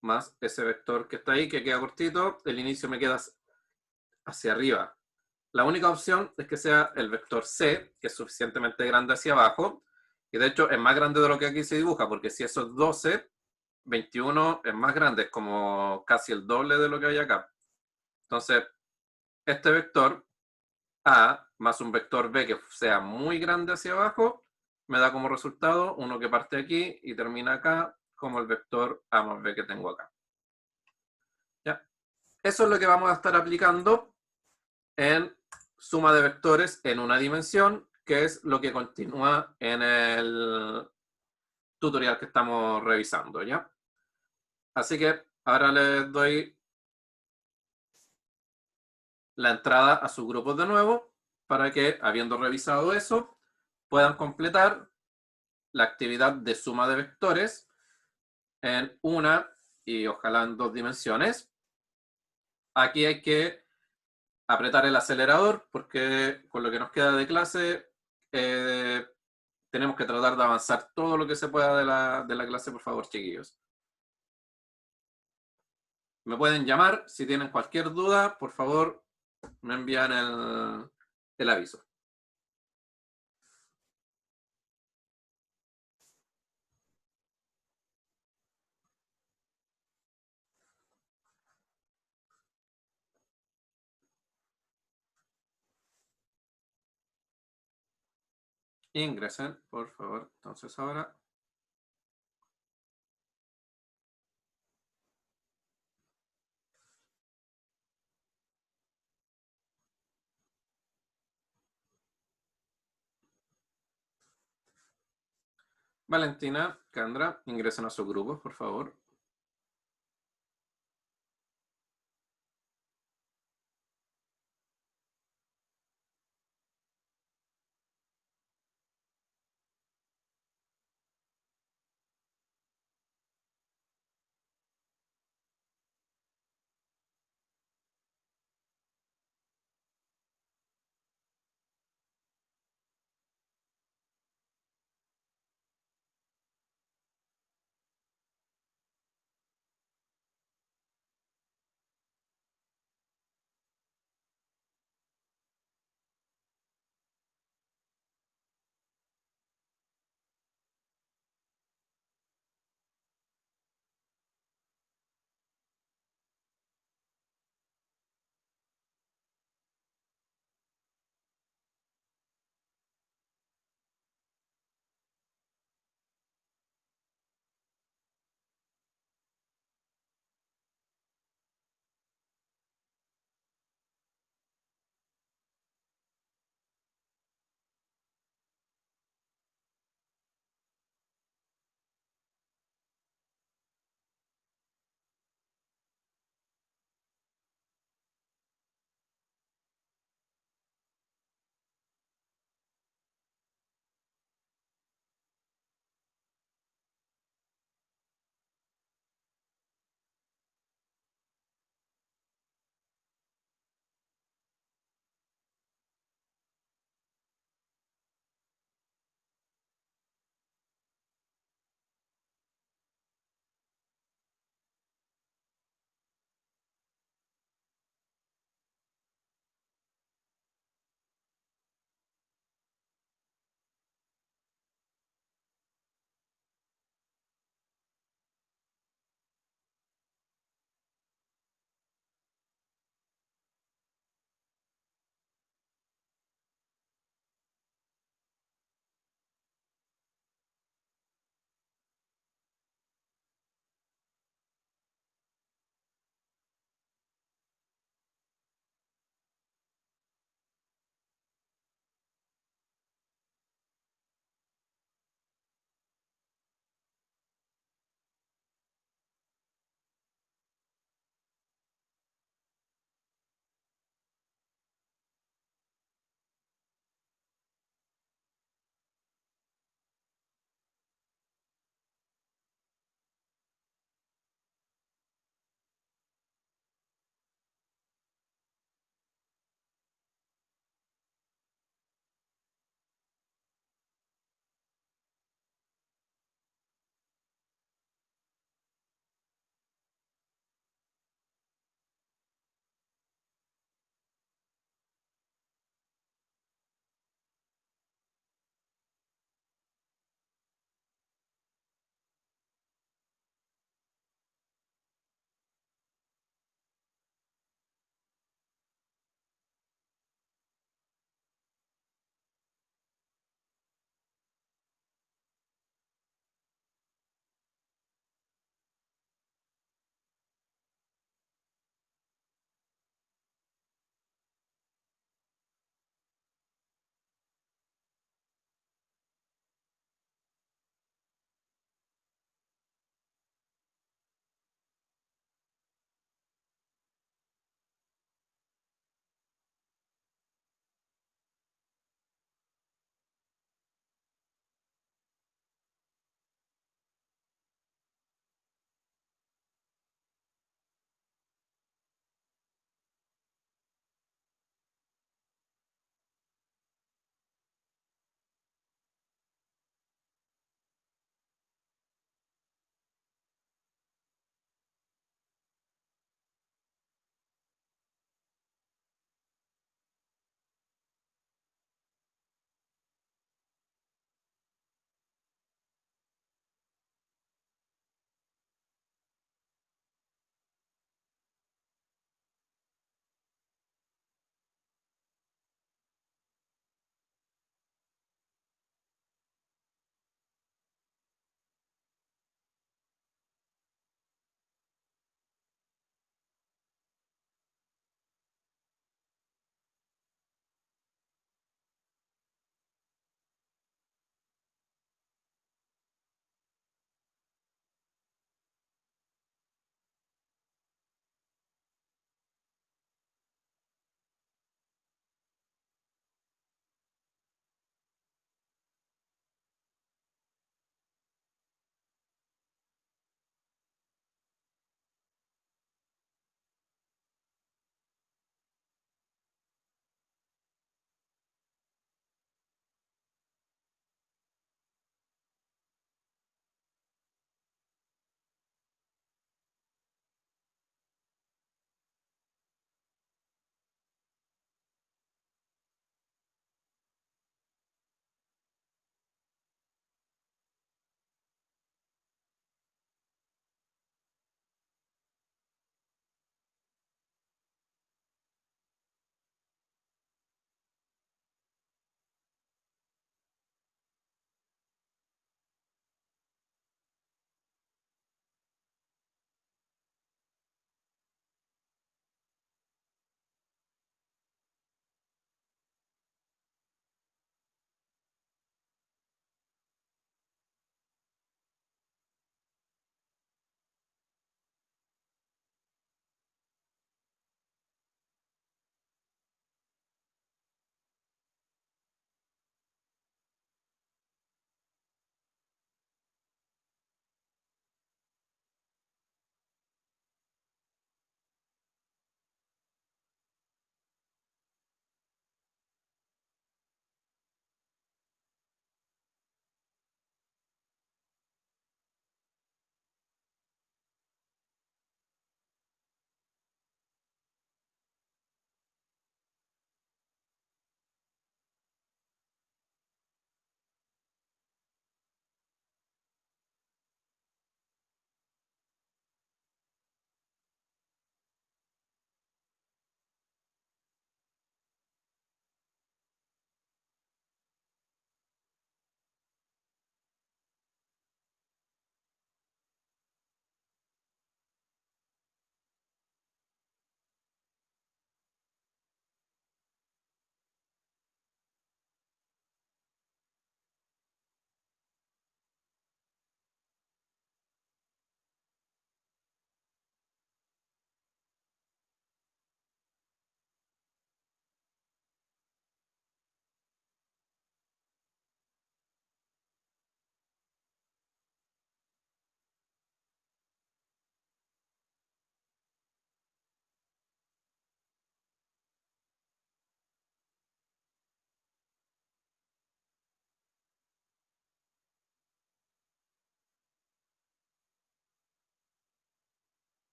más ese vector que está ahí, que queda cortito, el inicio me queda hacia arriba. La única opción es que sea el vector C, que es suficientemente grande hacia abajo, y de hecho es más grande de lo que aquí se dibuja, porque si eso es 12, 21 es más grande, es como casi el doble de lo que hay acá. Entonces, este vector A más un vector B que sea muy grande hacia abajo, me da como resultado uno que parte aquí y termina acá, como el vector A más B que tengo acá. ¿Ya? Eso es lo que vamos a estar aplicando en suma de vectores en una dimensión, que es lo que continúa en el tutorial que estamos revisando, ¿ya? Así que ahora les doy la entrada a sus grupos de nuevo, para que, habiendo revisado eso, puedan completar la actividad de suma de vectores en una y ojalá en 2 dimensiones. Aquí hay que apretar el acelerador porque con lo que nos queda de clase tenemos que tratar de avanzar todo lo que se pueda de la clase, por favor, chiquillos. Me pueden llamar si tienen cualquier duda, por favor, me envían el aviso. Ingresen, por favor. Entonces ahora Valentina, Candra, ingresen a sus grupos, por favor.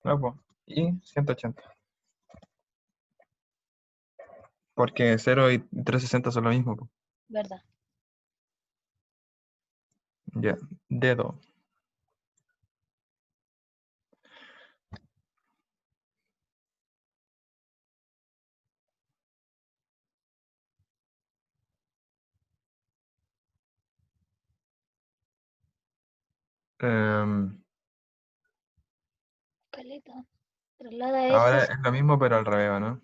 No, pues. Y 180. Porque 0 y 360 son lo mismo, po. ¿Verdad? Ya. Dedo. Em, Caleta. Traslada ahora eso. es lo mismo, pero al revés, ¿no?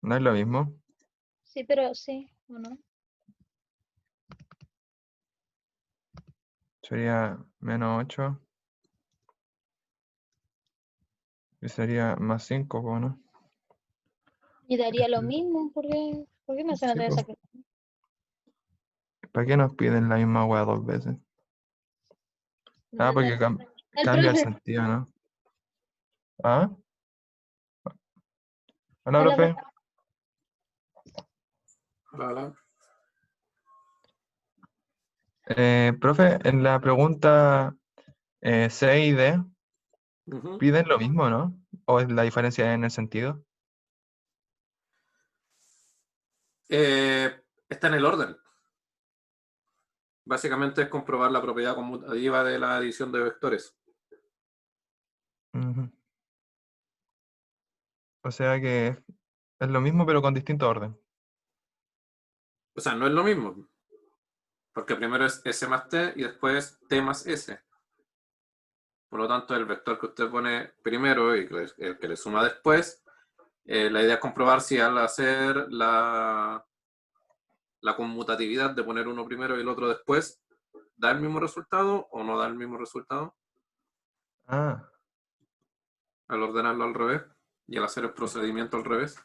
No es lo mismo. Sí, pero sí, ¿o no? Sería menos 8. Y sería más 5, ¿no? Y daría lo mismo, ¿por qué me hacen Sí, hacer po. esa cosa? ¿Para qué nos piden la misma hueá 2 veces? Ah, porque El cambia el profe, sentido, ¿no? ¿Ah? Hola, hola, profe. profe. Hola, hola. Profe, en la pregunta C y D, Ujú. ¿piden lo mismo, no? ¿O es la diferencia en el sentido? Está en el orden. Básicamente es comprobar la propiedad conmutativa de la adición de vectores. Ujú. O sea que es lo mismo, pero con distinto orden. O sea, no es lo mismo, porque primero es S más T y después T más S. Por lo tanto, el vector que usted pone primero y el que le suma después, la idea es comprobar si al hacer la conmutatividad de poner uno primero y el otro después, da el mismo resultado o no da el mismo resultado Ah, al ordenarlo al revés y al hacer el procedimiento al revés.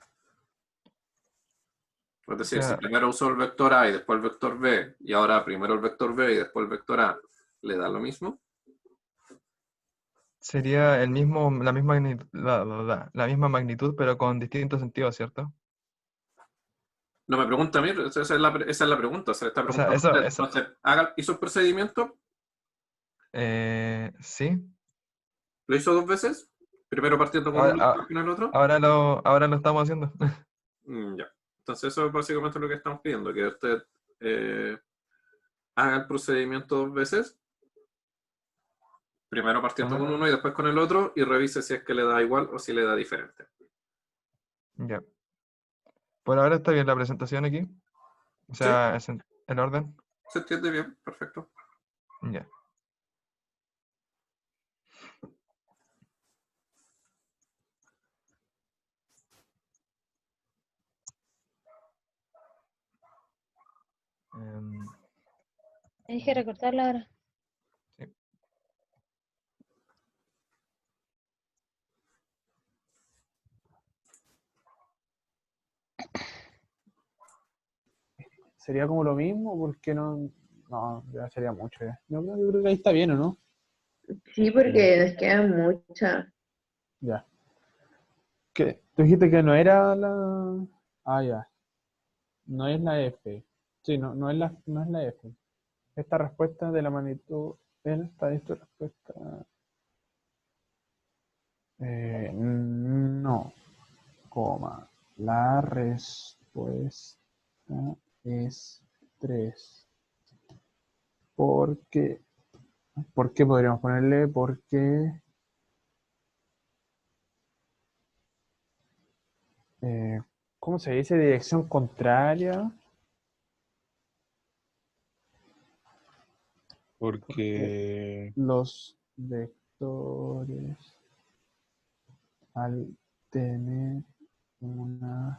Es o decir, si sea, primero usó el vector A y después el vector B y ahora primero el vector B y después el vector A, ¿le da lo mismo? sería el mismo, la misma magnitud, la misma magnitud, pero con distintos sentidos, ¿cierto? No me pregunta a mí, esa es la pregunta, se le está O sea, preguntando a usted. eso, Entonces, hizo el procedimiento, sí. lo hizo dos veces, primero partiendo con Ahora, uno y después con el otro. ahora lo estamos haciendo. Ya. Entonces, eso es básicamente lo que estamos pidiendo, que usted haga el procedimiento dos veces, primero partiendo Ajá. con uno y después con el otro, y revise si es que le da igual o si le da diferente. Ya. Por ahora está bien la presentación aquí. O ¿Sí? sea, es en orden. ¿Se entiende bien? Perfecto. Ya. Em, Tienes que recortarla ahora. sí. ¿Sería como lo mismo? Porque no. No, ya sería mucho ya. Yo creo que ahí está bien, ¿o no? Sí, porque nos quedan muchas. Ya. ¿Qué? Tú dijiste que no era la. Ah, ya. No es la F. Sí, no es la F. Esta respuesta de la magnitud. Esta respuesta. No, coma. La respuesta es 3. Porque, ¿por qué podríamos ponerle? Porque eh, ¿cómo se dice? Dirección contraria. Porque Porque los vectores al tener una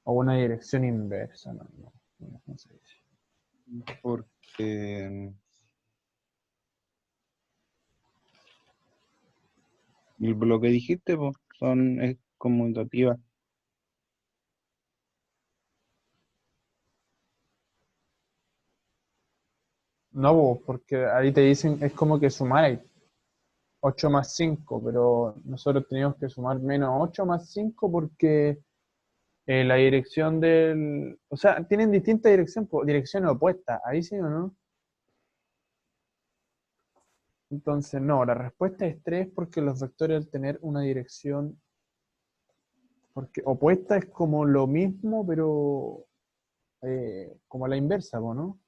o una dirección inversa, no se dice. porque lo que dijiste, pues, es conmutativa. No, porque ahí te dicen, es como que sumáis. 8 más 5, pero nosotros teníamos que sumar menos 8 más 5 porque la dirección del... O sea, tienen distintas direcciones opuestas, ahí sí o no. Entonces, no, la respuesta es 3 porque los vectores al tener una dirección... Porque opuesta es como lo mismo, pero como la inversa, ¿no?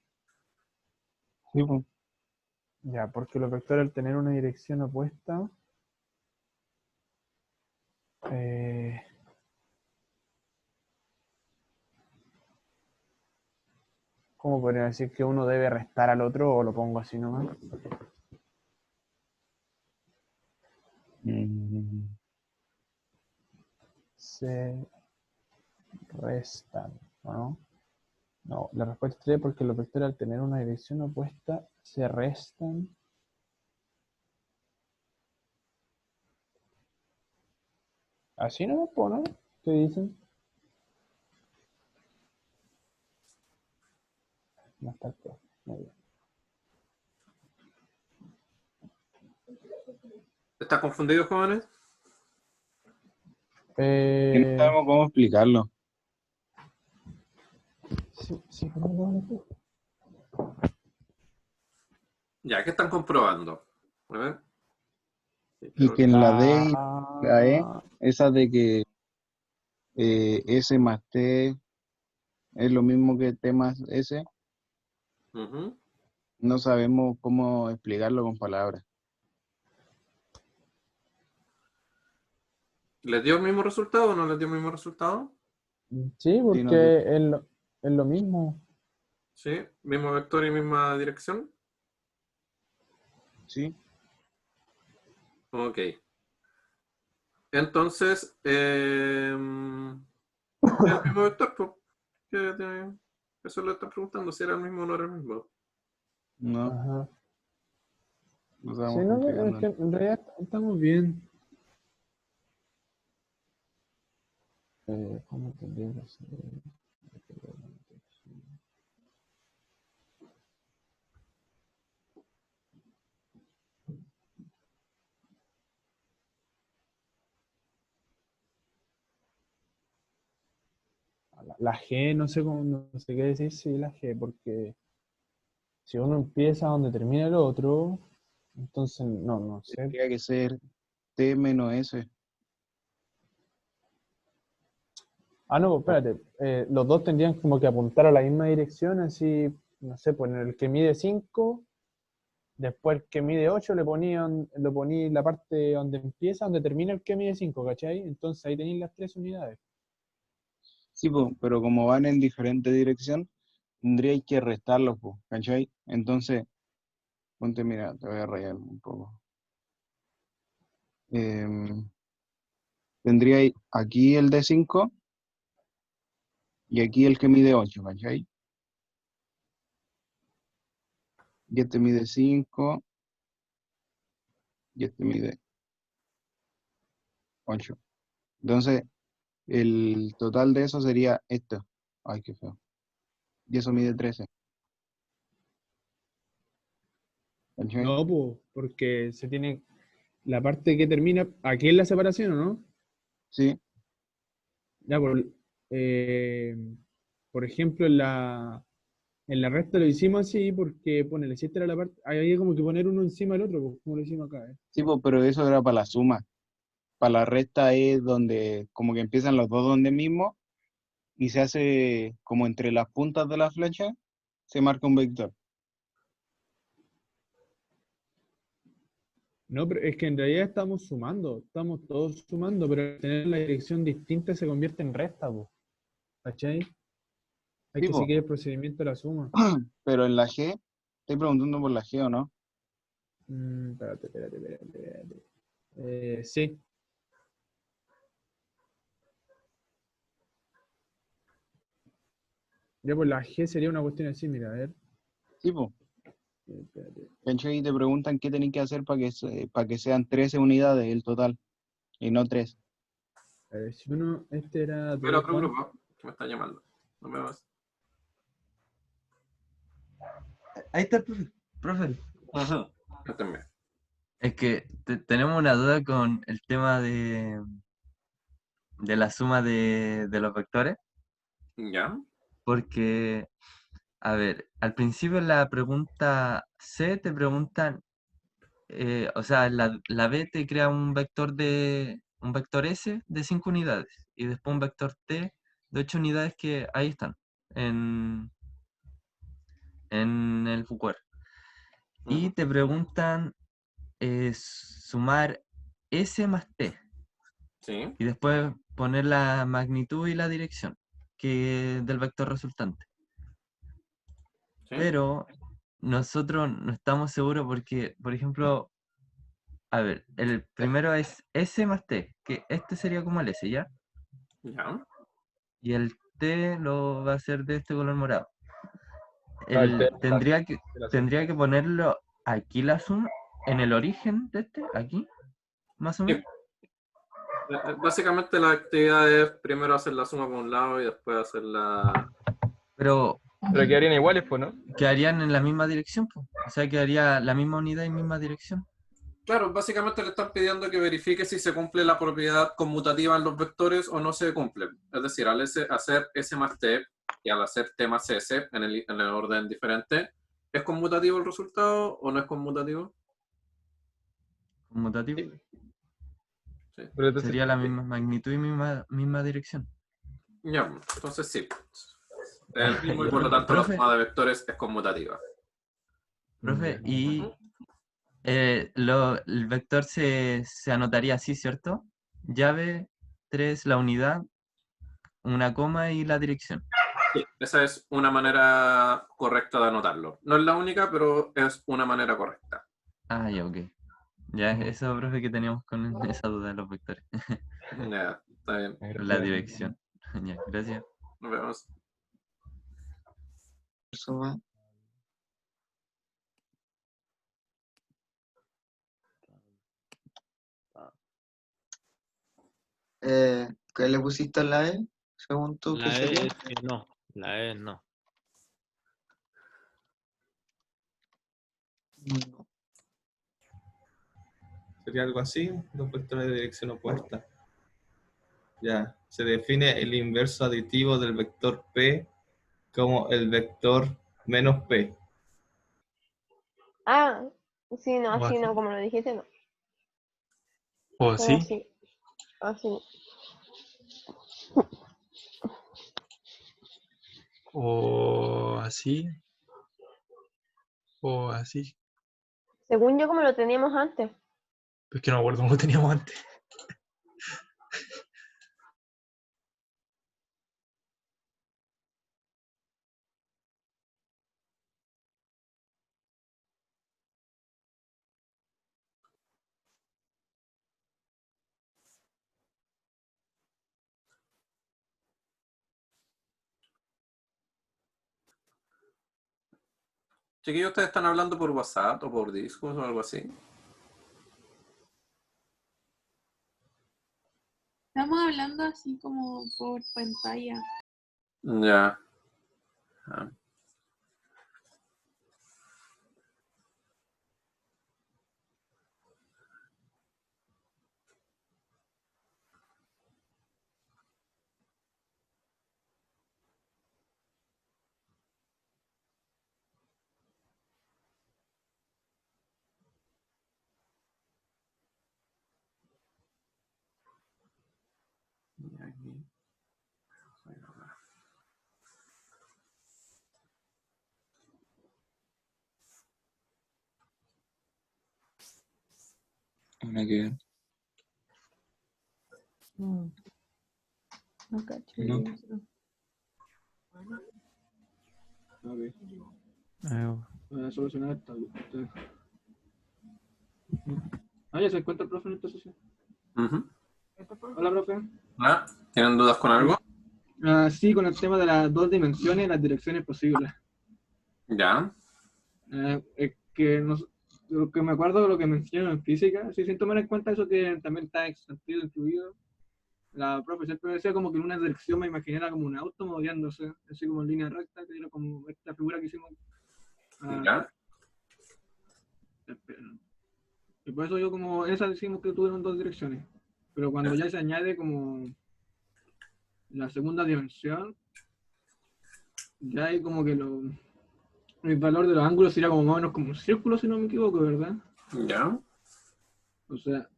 Sí, pues. Ya, porque los vectores al tener una dirección opuesta... ¿cómo podría decir que uno debe restar al otro o lo pongo así nomás? Se restan, ¿no? No, la respuesta es 3 porque los vectores al tener una dirección opuesta se restan. Así no lo ponen, ¿qué dicen? No está todo. Muy bien. ¿Están confundidos, jóvenes? Que no sabemos cómo explicarlo. Sí, Ya, ¿qué están comprobando? A ver. Y que en la D y la E, esa de que S más T es lo mismo que T más S, Ujú. no sabemos cómo explicarlo con palabras. ¿Les dio el mismo resultado o no les dio el mismo resultado? Sí, Sí, nos dio. porque es lo mismo. Sí, mismo vector y misma dirección. Sí. Ok. Entonces, es el mismo vector, pues. Eso le están preguntando, si era el mismo o no era el mismo. No, Ajá. no Sí, sabemos no, es complicando. que en realidad estamos bien. ¿Cómo tendría que ser? La G, no sé cómo, no sé qué decir, sí, la G, porque si uno empieza donde termina el otro, entonces no sé. Tendría que ser T menos S. Ah, no, espérate, los dos tendrían como que apuntar a la misma dirección, así, no sé, pues en el que mide 5, después el que mide 8 lo poní la parte donde empieza, donde termina el que mide 5, ¿cachai? Entonces ahí tenéis las 3 unidades. Sí, po, pero como van en diferente dirección, tendríais que restarlos, po, ¿cachai? Entonces, ponte, mira, te voy a rayar un poco. Tendríais aquí el de 5 y aquí el que mide 8, ¿cachai? Y este mide 5 y este mide 8. Entonces, el total de eso sería esto. Ay, qué feo. Y eso mide 13. ¿Cachai? No, pues, porque se tiene la parte que termina, aquí es la separación, ¿o no? Sí, Ya, eh, por ejemplo, en la recta lo hicimos así porque, ponele, si esta era la parte, había como que poner uno encima del otro, pues, como lo hicimos acá, ¿eh? sí, po, pero eso era para la suma. Para la resta es donde como que empiezan los dos donde mismo y se hace como entre las puntas de la flecha, se marca un vector. No, pero es que en realidad estamos todos sumando, pero al tener la dirección distinta se convierte en resta, pues, ¿cachai? Hay Sí, que po, seguir el procedimiento de la suma. pero en la G, estoy preguntando por la G o no. Espérate. Sí. Ya, pues la G sería una cuestión así, mira, a ver. Sí, po. Espérate. ¿Cachai? Y te preguntan qué tenés que hacer para que sean 13 unidades el total y no 3. A ver, si uno, este era Pero de otro Juan. grupo que me está llamando. No me vas. Ahí está el profe. Profe. Ajá. Cuéntame. Es que tenemos una duda con el tema de la suma de los vectores, ¿Ya? porque, a ver, al principio en la pregunta C te preguntan, o sea, la B te crea un vector S de 5 unidades, y después un vector T de 8 unidades que ahí están, en el Foucault. Y Ujú. te preguntan sumar S más T, Sí. y después poner la magnitud y la dirección del vector resultante. Sí. Pero nosotros no estamos seguros porque, por ejemplo, a ver, el primero es S más T, que este sería como el S, ¿ya? Ya. Y el T lo va a hacer de este color morado. No, el T Tendría que, de la suma. tendría que ponerlo aquí la suma, en el origen de este, aquí, más o Sí. menos. Básicamente la actividad es primero hacer la suma por un lado y después hacer la... Pero Pero quedarían iguales, pues, ¿no? quedarían en la misma dirección, pues. O sea, quedaría la misma unidad y misma dirección. Claro, básicamente le están pidiendo que verifique si se cumple la propiedad conmutativa en los vectores o no se cumple. Es decir, al hacer S más T y al hacer T más S en el orden diferente, ¿es conmutativo el resultado o no es conmutativo? Conmutativo. Sí. Pero entonces, Sería la misma magnitud y misma dirección. Ya, entonces sí. El mismo y por lo tanto la Profe, suma de vectores es conmutativa. profe, y el vector se anotaría así, ¿cierto? Llave 3 la unidad, una coma y la dirección. Sí, esa es una manera correcta de anotarlo. No es la única, pero es una manera correcta. Ah, ya, ok. Ya es eso, profe, que teníamos con esa duda de los vectores. Ya, está bien. La dirección. Ya, gracias. Nos vemos. Suma. ¿Qué le pusiste a la E? Según tú, ¿qué La E sería? es que no. La E es no. No. Sería algo así, dos vectores de dirección opuesta. Ya, se define el inverso aditivo del vector P como el vector menos P. Ah, sí, no, O así así. no, como lo dijiste, no. O Pero así. sí, así. O así. O así. Según yo, como lo teníamos antes. Pues que no me acuerdo cómo lo teníamos antes. Chiquillos, ¿ustedes están hablando por WhatsApp o por Discord o algo así? Estamos hablando así como por pantalla. Ya. Ah. Y aquí. Habrá que ver. No cacho. No. Ok. Ah, Voy a solucionar esta. Ah, ya se encuentra el profe en esta sesión. Ujú. Hola, profe. Ah, ¿tienen dudas con algo? Sí, con el tema de las dos dimensiones y las direcciones posibles. Ya. Es que lo que me acuerdo de lo que me enseñaron en física, sí, sin tomar en cuenta eso que también está en sentido incluido. La profe siempre decía como que en una dirección me imaginara como un auto moviéndose, así como en línea recta, que era como esta figura que hicimos. Ya. Espera. Y por eso yo como, esa decimos que tuvieron dos direcciones. Pero cuando ya se añade como la segunda dimensión, ya hay como que el valor de los ángulos sería como más o menos como un círculo, si no me equivoco, ¿verdad? ¿Ya? O sea,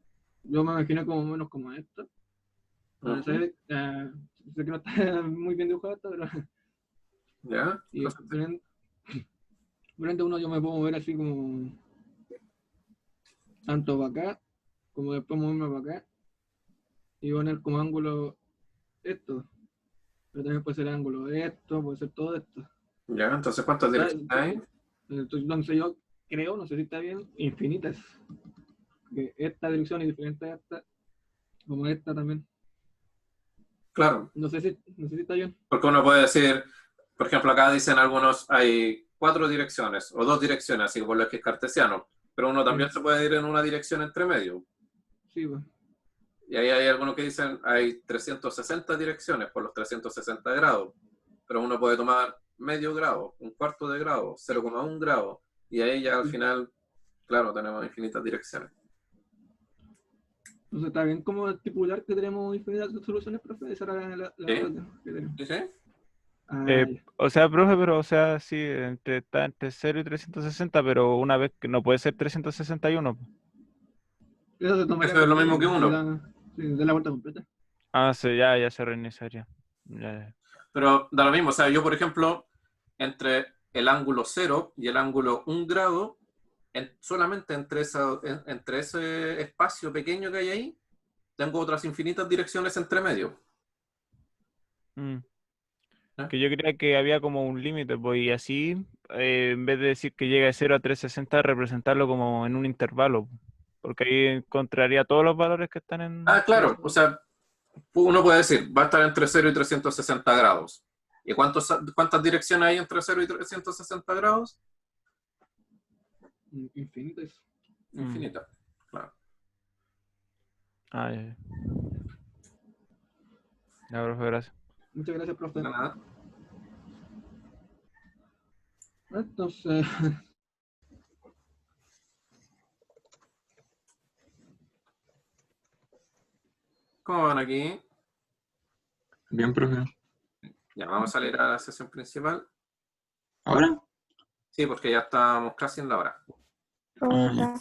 yo me imagino como más o menos como esto. Ujú. Sé que no está muy bien dibujado esto, pero... ¿Ya? Y frente a uno yo me puedo mover así como... Tanto para acá, como después moverme para acá. Y poner como ángulo esto. Pero también puede ser ángulo esto, puede ser todo esto. ¿Ya? Entonces, ¿cuántas direcciones hay? Entonces yo creo, no sé si está bien, infinitas. Que esta dirección es diferente a esta, como esta también. Claro, No sé si está bien. porque uno puede decir, por ejemplo, acá dicen algunos, hay 4 direcciones o 2 direcciones, así por lo que es cartesiano, pero uno también se puede ir en una dirección entre medio. Sí, pues. Y ahí hay algunos que dicen, hay 360 direcciones por los 360 grados, pero uno puede tomar medio grado, un cuarto de grado, 0,1 grado, y ahí ya al final, claro, tenemos infinitas direcciones. Entonces está bien como estipular que tenemos infinitas soluciones, profe. Esa era la ¿Sí? duda que tenemos. ¿Sí? Ah, ya. O sea, profe, pero o sea, sí, está entre 0 y 360, pero una vez que no puede ser 361. Eso se tomaría Eso es lo como mismo que uno. uno. Da la vuelta completa. Ah, sí, ya se reiniciaría. Ya. Pero da lo mismo, o sea, yo por ejemplo, entre el ángulo 0 y el ángulo 1 grado, solamente entre ese espacio pequeño que hay ahí, tengo otras infinitas direcciones entre medio. Que yo creía que había como un límite, pues, y así, en vez de decir que llega de 0 a 360, representarlo como en un intervalo, porque ahí encontraría todos los valores que están en... Ah, claro, o sea, uno puede decir, va a estar entre 0 y 360 grados. ¿Y cuántas direcciones hay entre 0 y 360 grados? Infinitas. Infinitas, claro. Ah, ya. Ya, profe, gracias. Muchas gracias, profe. De nada. Entonces, ¿Cómo van aquí? Bien, profe. Ya, vamos a salir a la sesión principal. ¿Ahora? Sí, porque ya estamos casi en la hora. Hola.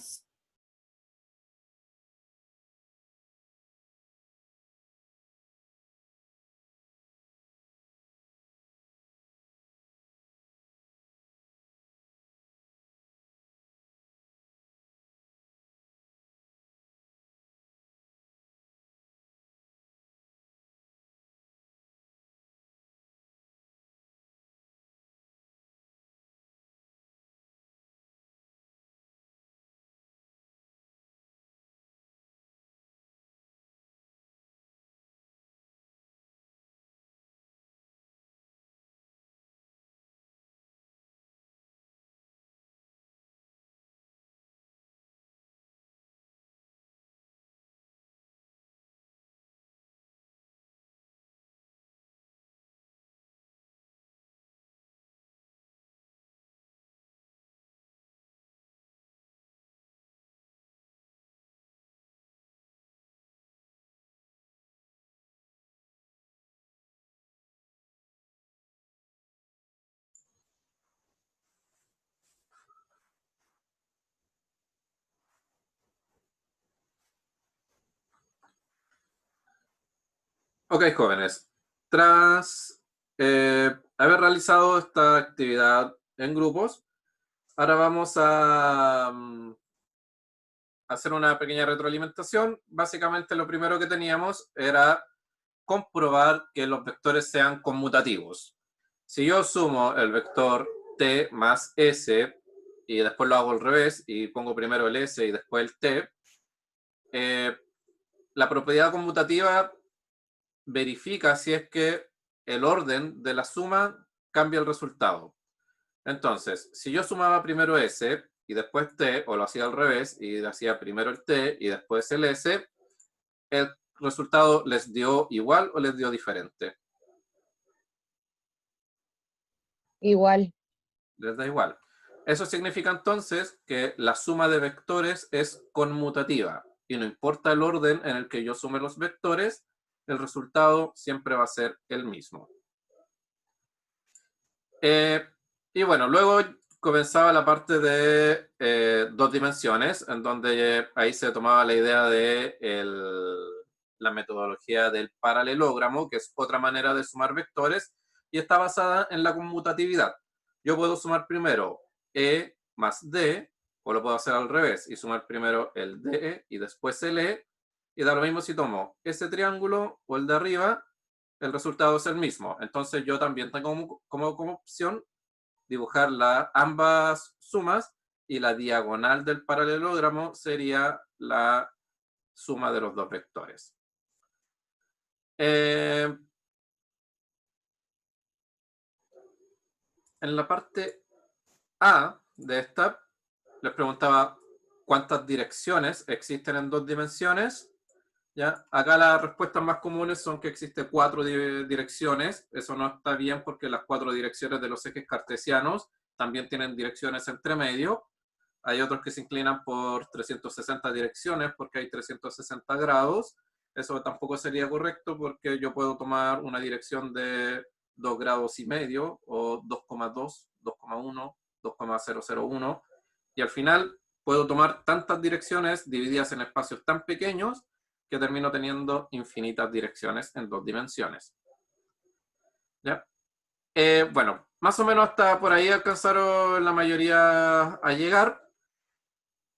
Ok, jóvenes. Tras haber realizado esta actividad en grupos, ahora vamos a hacer una pequeña retroalimentación. Básicamente lo primero que teníamos era comprobar que los vectores sean conmutativos. Si yo sumo el vector t más s y después lo hago al revés y pongo primero el s y después el t, la propiedad conmutativa verifica si es que el orden de la suma cambia el resultado. Entonces, si yo sumaba primero s y después t, o lo hacía al revés y hacía primero el t y después el s, el resultado les dio igual o les dio diferente. Igual. Les da igual. eso significa entonces que la suma de vectores es conmutativa y no importa el orden en el que yo sume los vectores, el resultado siempre va a ser el mismo. Y bueno, luego comenzaba la parte de 2 dimensiones, en donde ahí se tomaba la idea de la metodología del paralelogramo, que es otra manera de sumar vectores, y está basada en la conmutatividad. Yo puedo sumar primero E más D, o lo puedo hacer al revés, y sumar primero el DE y después el E, y da lo mismo si tomo ese triángulo o el de arriba, el resultado es el mismo. Entonces yo también tengo como opción dibujar ambas sumas, y la diagonal del paralelogramo sería la suma de los 2 vectores. En la parte A de esta, les preguntaba cuántas direcciones existen en 2 dimensiones. ¿Ya? Acá las respuestas más comunes son que existen 4 direcciones. Eso no está bien porque las 4 direcciones de los ejes cartesianos también tienen direcciones entre medio. Hay otros que se inclinan por 360 direcciones porque hay 360 grados. Eso tampoco sería correcto porque yo puedo tomar una dirección de 2 grados y medio o 2,2, 2,1, 2,001. Y al final puedo tomar tantas direcciones divididas en espacios tan pequeños que termino teniendo infinitas direcciones en 2 dimensiones. ¿Ya? Bueno, más o menos hasta por ahí alcanzaron la mayoría a llegar.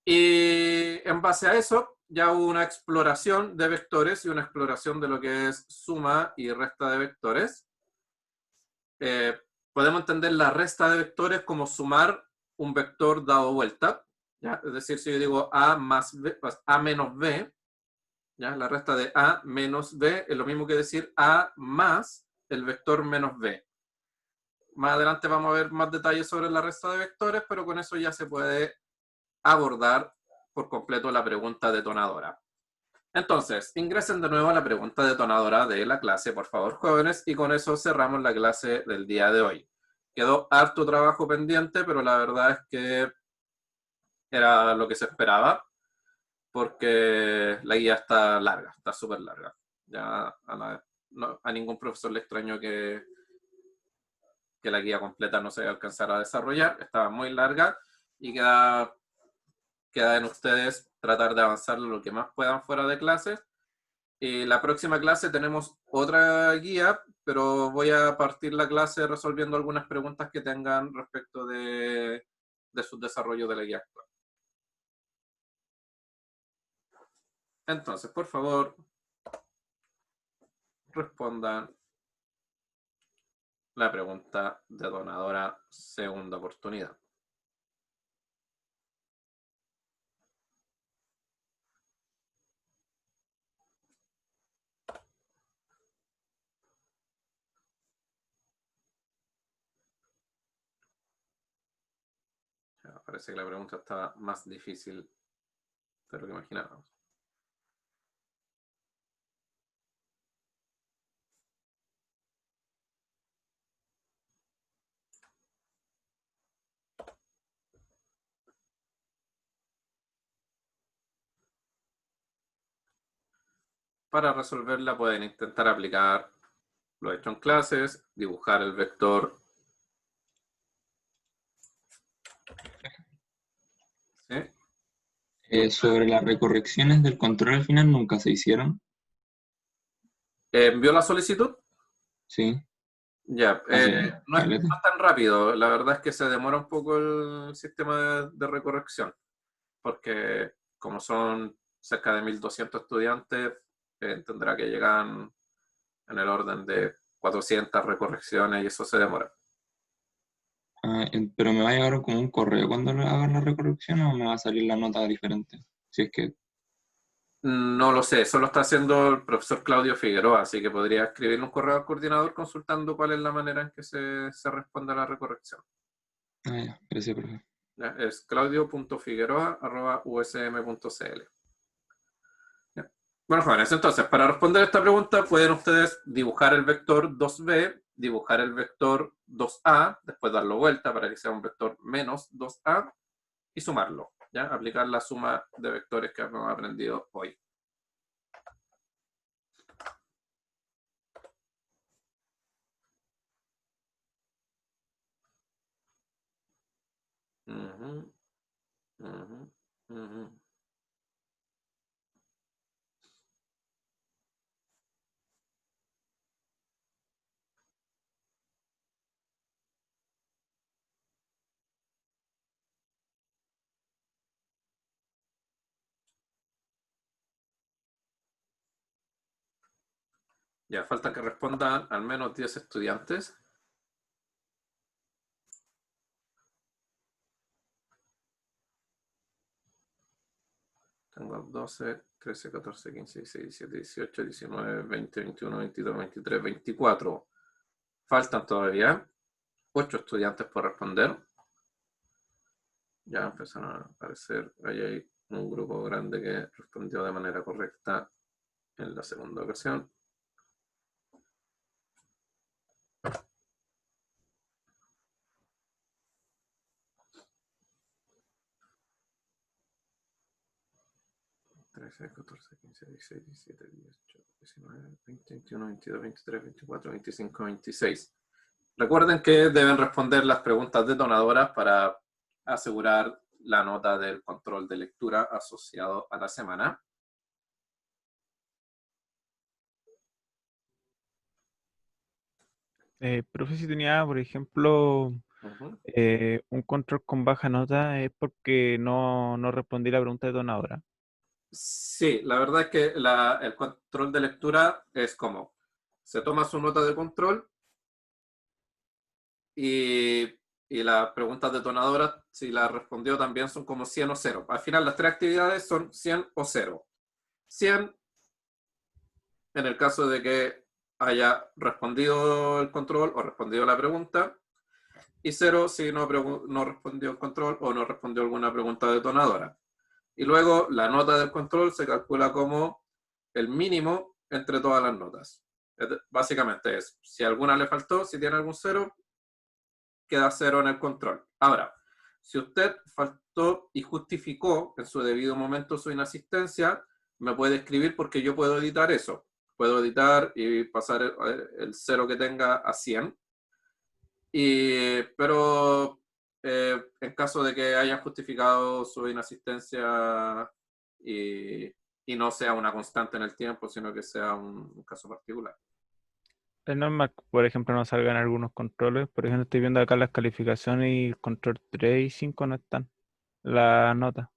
Y en base a eso, ya hubo una exploración de vectores y una exploración de lo que es suma y resta de vectores. Podemos entender la resta de vectores como sumar un vector dado vuelta. ¿Ya? Es decir, si yo digo A más B, pues A menos B, ¿ya? La resta de A menos B es lo mismo que decir A más el vector menos B. Más adelante vamos a ver más detalles sobre la resta de vectores, pero con eso ya se puede abordar por completo la pregunta detonadora. Entonces, ingresen de nuevo a la pregunta detonadora de la clase, por favor, jóvenes, y con eso cerramos la clase del día de hoy. Quedó harto trabajo pendiente, pero la verdad es que era lo que se esperaba, porque la guía está larga, está súper larga. Ya a ningún profesor le extrañó que la guía completa no se alcanzara a desarrollar, estaba muy larga y queda en ustedes tratar de avanzar lo que más puedan fuera de clases. Y la próxima clase tenemos otra guía, pero voy a partir la clase resolviendo algunas preguntas que tengan respecto de su desarrollo de la guía actual. Entonces, por favor, respondan la pregunta detonadora segunda oportunidad. Ya, parece que la pregunta está más difícil de lo que imaginábamos. Para resolverla pueden intentar aplicar lo hecho en clases, dibujar el vector. ¿Sí? Sobre las recorrecciones del control al final nunca se hicieron. ¿Envió la solicitud? Sí. Ya, no es tan rápido. La verdad es que se demora un poco el sistema de recorrección, porque como son cerca de 1.200 estudiantes, tendrá que llegar en el orden de 400 recorrecciones y eso se demora. ¿Pero me va a llegar como un correo cuando hagan la recorrección o me va a salir la nota diferente? Si es que... No lo sé, eso lo está haciendo el profesor Claudio Figueroa, así que podría escribirle un correo al coordinador consultando cuál es la manera en que se responde a la recorrección. Ya, gracias, profe. Ya, es claudio.figueroa@usm.cl. Bueno, jóvenes, entonces, para responder esta pregunta pueden ustedes dibujar el vector 2b, dibujar el vector 2a, después darlo vuelta para que sea un vector menos 2a y sumarlo, ¿ya? Aplicar la suma de vectores que hemos aprendido hoy. Ujú, ujú, ujú. Ya falta que respondan al menos 10 estudiantes. Tengo 12, 13, 14, 15, 16, 17, 18, 19, 20, 21, 22, 23, 24. Faltan todavía 8 estudiantes por responder. Ya empezaron a aparecer. Ahí hay un grupo grande que respondió de manera correcta en la segunda ocasión. (13, 14, 15, 16, 17, 18, 19, 20, 21, 22, 23, 24, 25, 26. Recuerden que deben responder las preguntas detonadoras para asegurar la nota del control de lectura asociado a la semana. Profe, si tenía, por ejemplo, un control con baja nota, es porque no respondí la pregunta detonadora. Sí, la verdad es que el control de lectura es como se toma su nota de control y las preguntas detonadoras, si las respondió también son como 100 o 0. Al final las 3 actividades son 100 o 0. 100 en el caso de que haya respondido el control o respondido la pregunta, y 0 si no respondió el control o no respondió alguna pregunta detonadora. Y luego la nota del control se calcula como el mínimo entre todas las notas. Básicamente es, si alguna le faltó, si tiene algún 0, queda 0 en el control. Ahora, si usted faltó y justificó en su debido momento su inasistencia, me puede escribir porque yo puedo editar eso. Puedo editar y pasar el 0 que tenga a 100. Pero en caso de que hayan justificado su inasistencia y no sea una constante en el tiempo, sino que sea un caso particular. Es normal, por ejemplo, no salgan algunos controles. Por ejemplo, estoy viendo acá las calificaciones y el control 3 y 5 no están. La nota.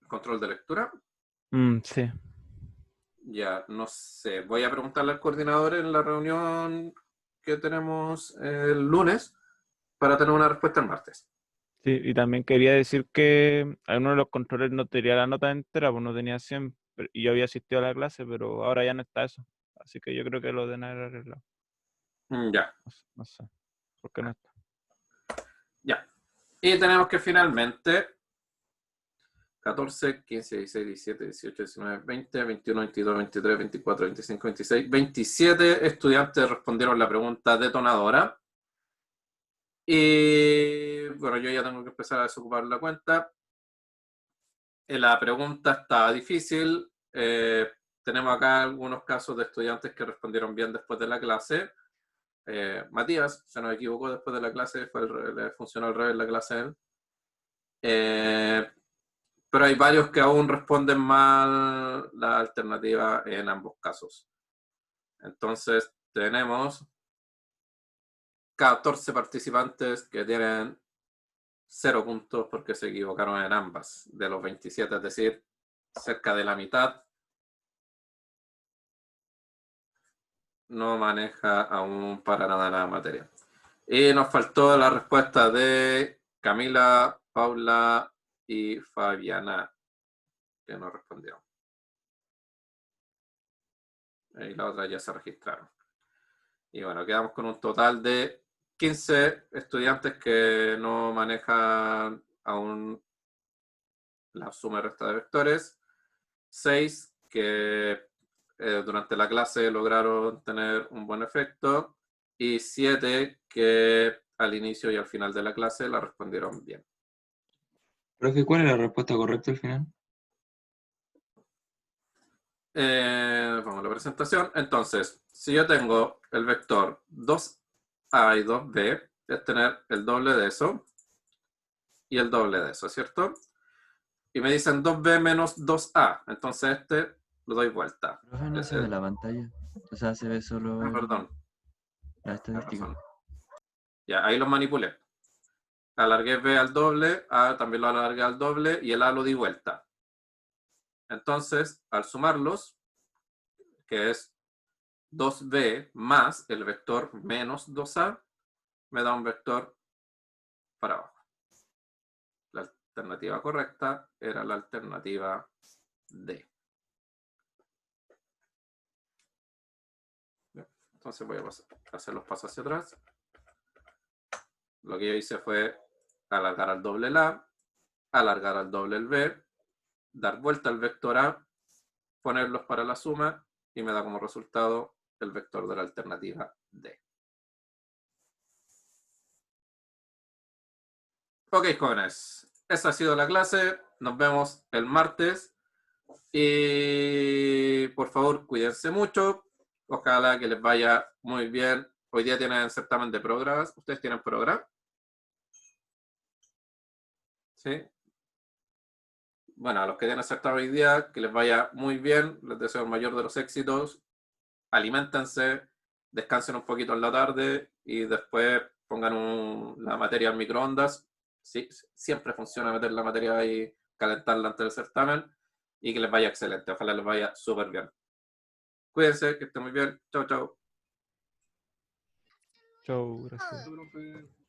¿Control de lectura? Sí. Ya, no sé. Voy a preguntarle al coordinador en la reunión que tenemos el lunes para tener una respuesta el martes. Sí, y también quería decir que algunos de los controles no tenía la nota entera, pues no tenía 100, y yo había asistido a la clase, pero ahora ya no está eso. Así que yo creo que lo deben haber arreglado. Ya. No sé, ¿por qué no está? Ya. Y tenemos que finalmente 14, 15, 16, 17, 18, 19, 20, 21, 22, 23, 24, 25, 26, 27 estudiantes respondieron la pregunta detonadora. Y bueno, yo ya tengo que empezar a desocupar la cuenta. La pregunta está difícil. Tenemos acá algunos casos de estudiantes que respondieron bien después de la clase. Matías se nos equivocó después de la clase, le funcionó al revés la clase a él. Pero hay varios que aún responden mal la alternativa en ambos casos. Entonces tenemos 14 participantes que tienen 0 puntos porque se equivocaron en ambas de los 27, es decir, cerca de la mitad no maneja aún para nada la materia. Y nos faltó la respuesta de Camila, Paula y Fabiana, que no respondieron. Y las otras ya se registraron. Y bueno, quedamos con un total de 15 estudiantes que no manejan aún la suma y resta de vectores, 6 que durante la clase lograron tener un buen efecto y 7 que al inicio y al final de la clase la respondieron bien. Profe, ¿cuál es la respuesta correcta al final? Vamos a la presentación. Entonces, si yo tengo el vector 2a y 2b, es tener el doble de eso y el doble de eso, ¿cierto? Y me dicen 2b menos 2a, entonces este lo doy vuelta. Profe, no se ve la pantalla. O sea, se ve solo Perdón. la estadística. Ya, ahí los manipulé. Alargué b al doble, a también lo alargué al doble y el a lo di vuelta. Entonces, al sumarlos, que es 2b más el vector menos 2a, me da un vector para abajo. La alternativa correcta era la alternativa D. Entonces voy a hacer los pasos hacia atrás. Lo que yo hice fue alargar al doble el A, alargar al doble el B, dar vuelta al vector A, ponerlos para la suma y me da como resultado el vector de la alternativa D. Ok, jóvenes. Esa ha sido la clase. Nos vemos el martes. Y por favor, cuídense mucho. Ojalá que les vaya muy bien. Hoy día tienen certamen de programas. ¿Ustedes tienen programa? ¿Sí? Bueno, a los que tienen certamen hoy día, que les vaya muy bien. Les deseo el mayor de los éxitos. Aliméntense, descansen un poquito en la tarde y después pongan la materia al microondas. Sí, siempre funciona meter la materia y calentarla antes del certamen. Y que les vaya excelente. Ojalá les vaya súper bien. Cuídense, que estén muy bien. Chao, chao. Chau, gracias. Profe.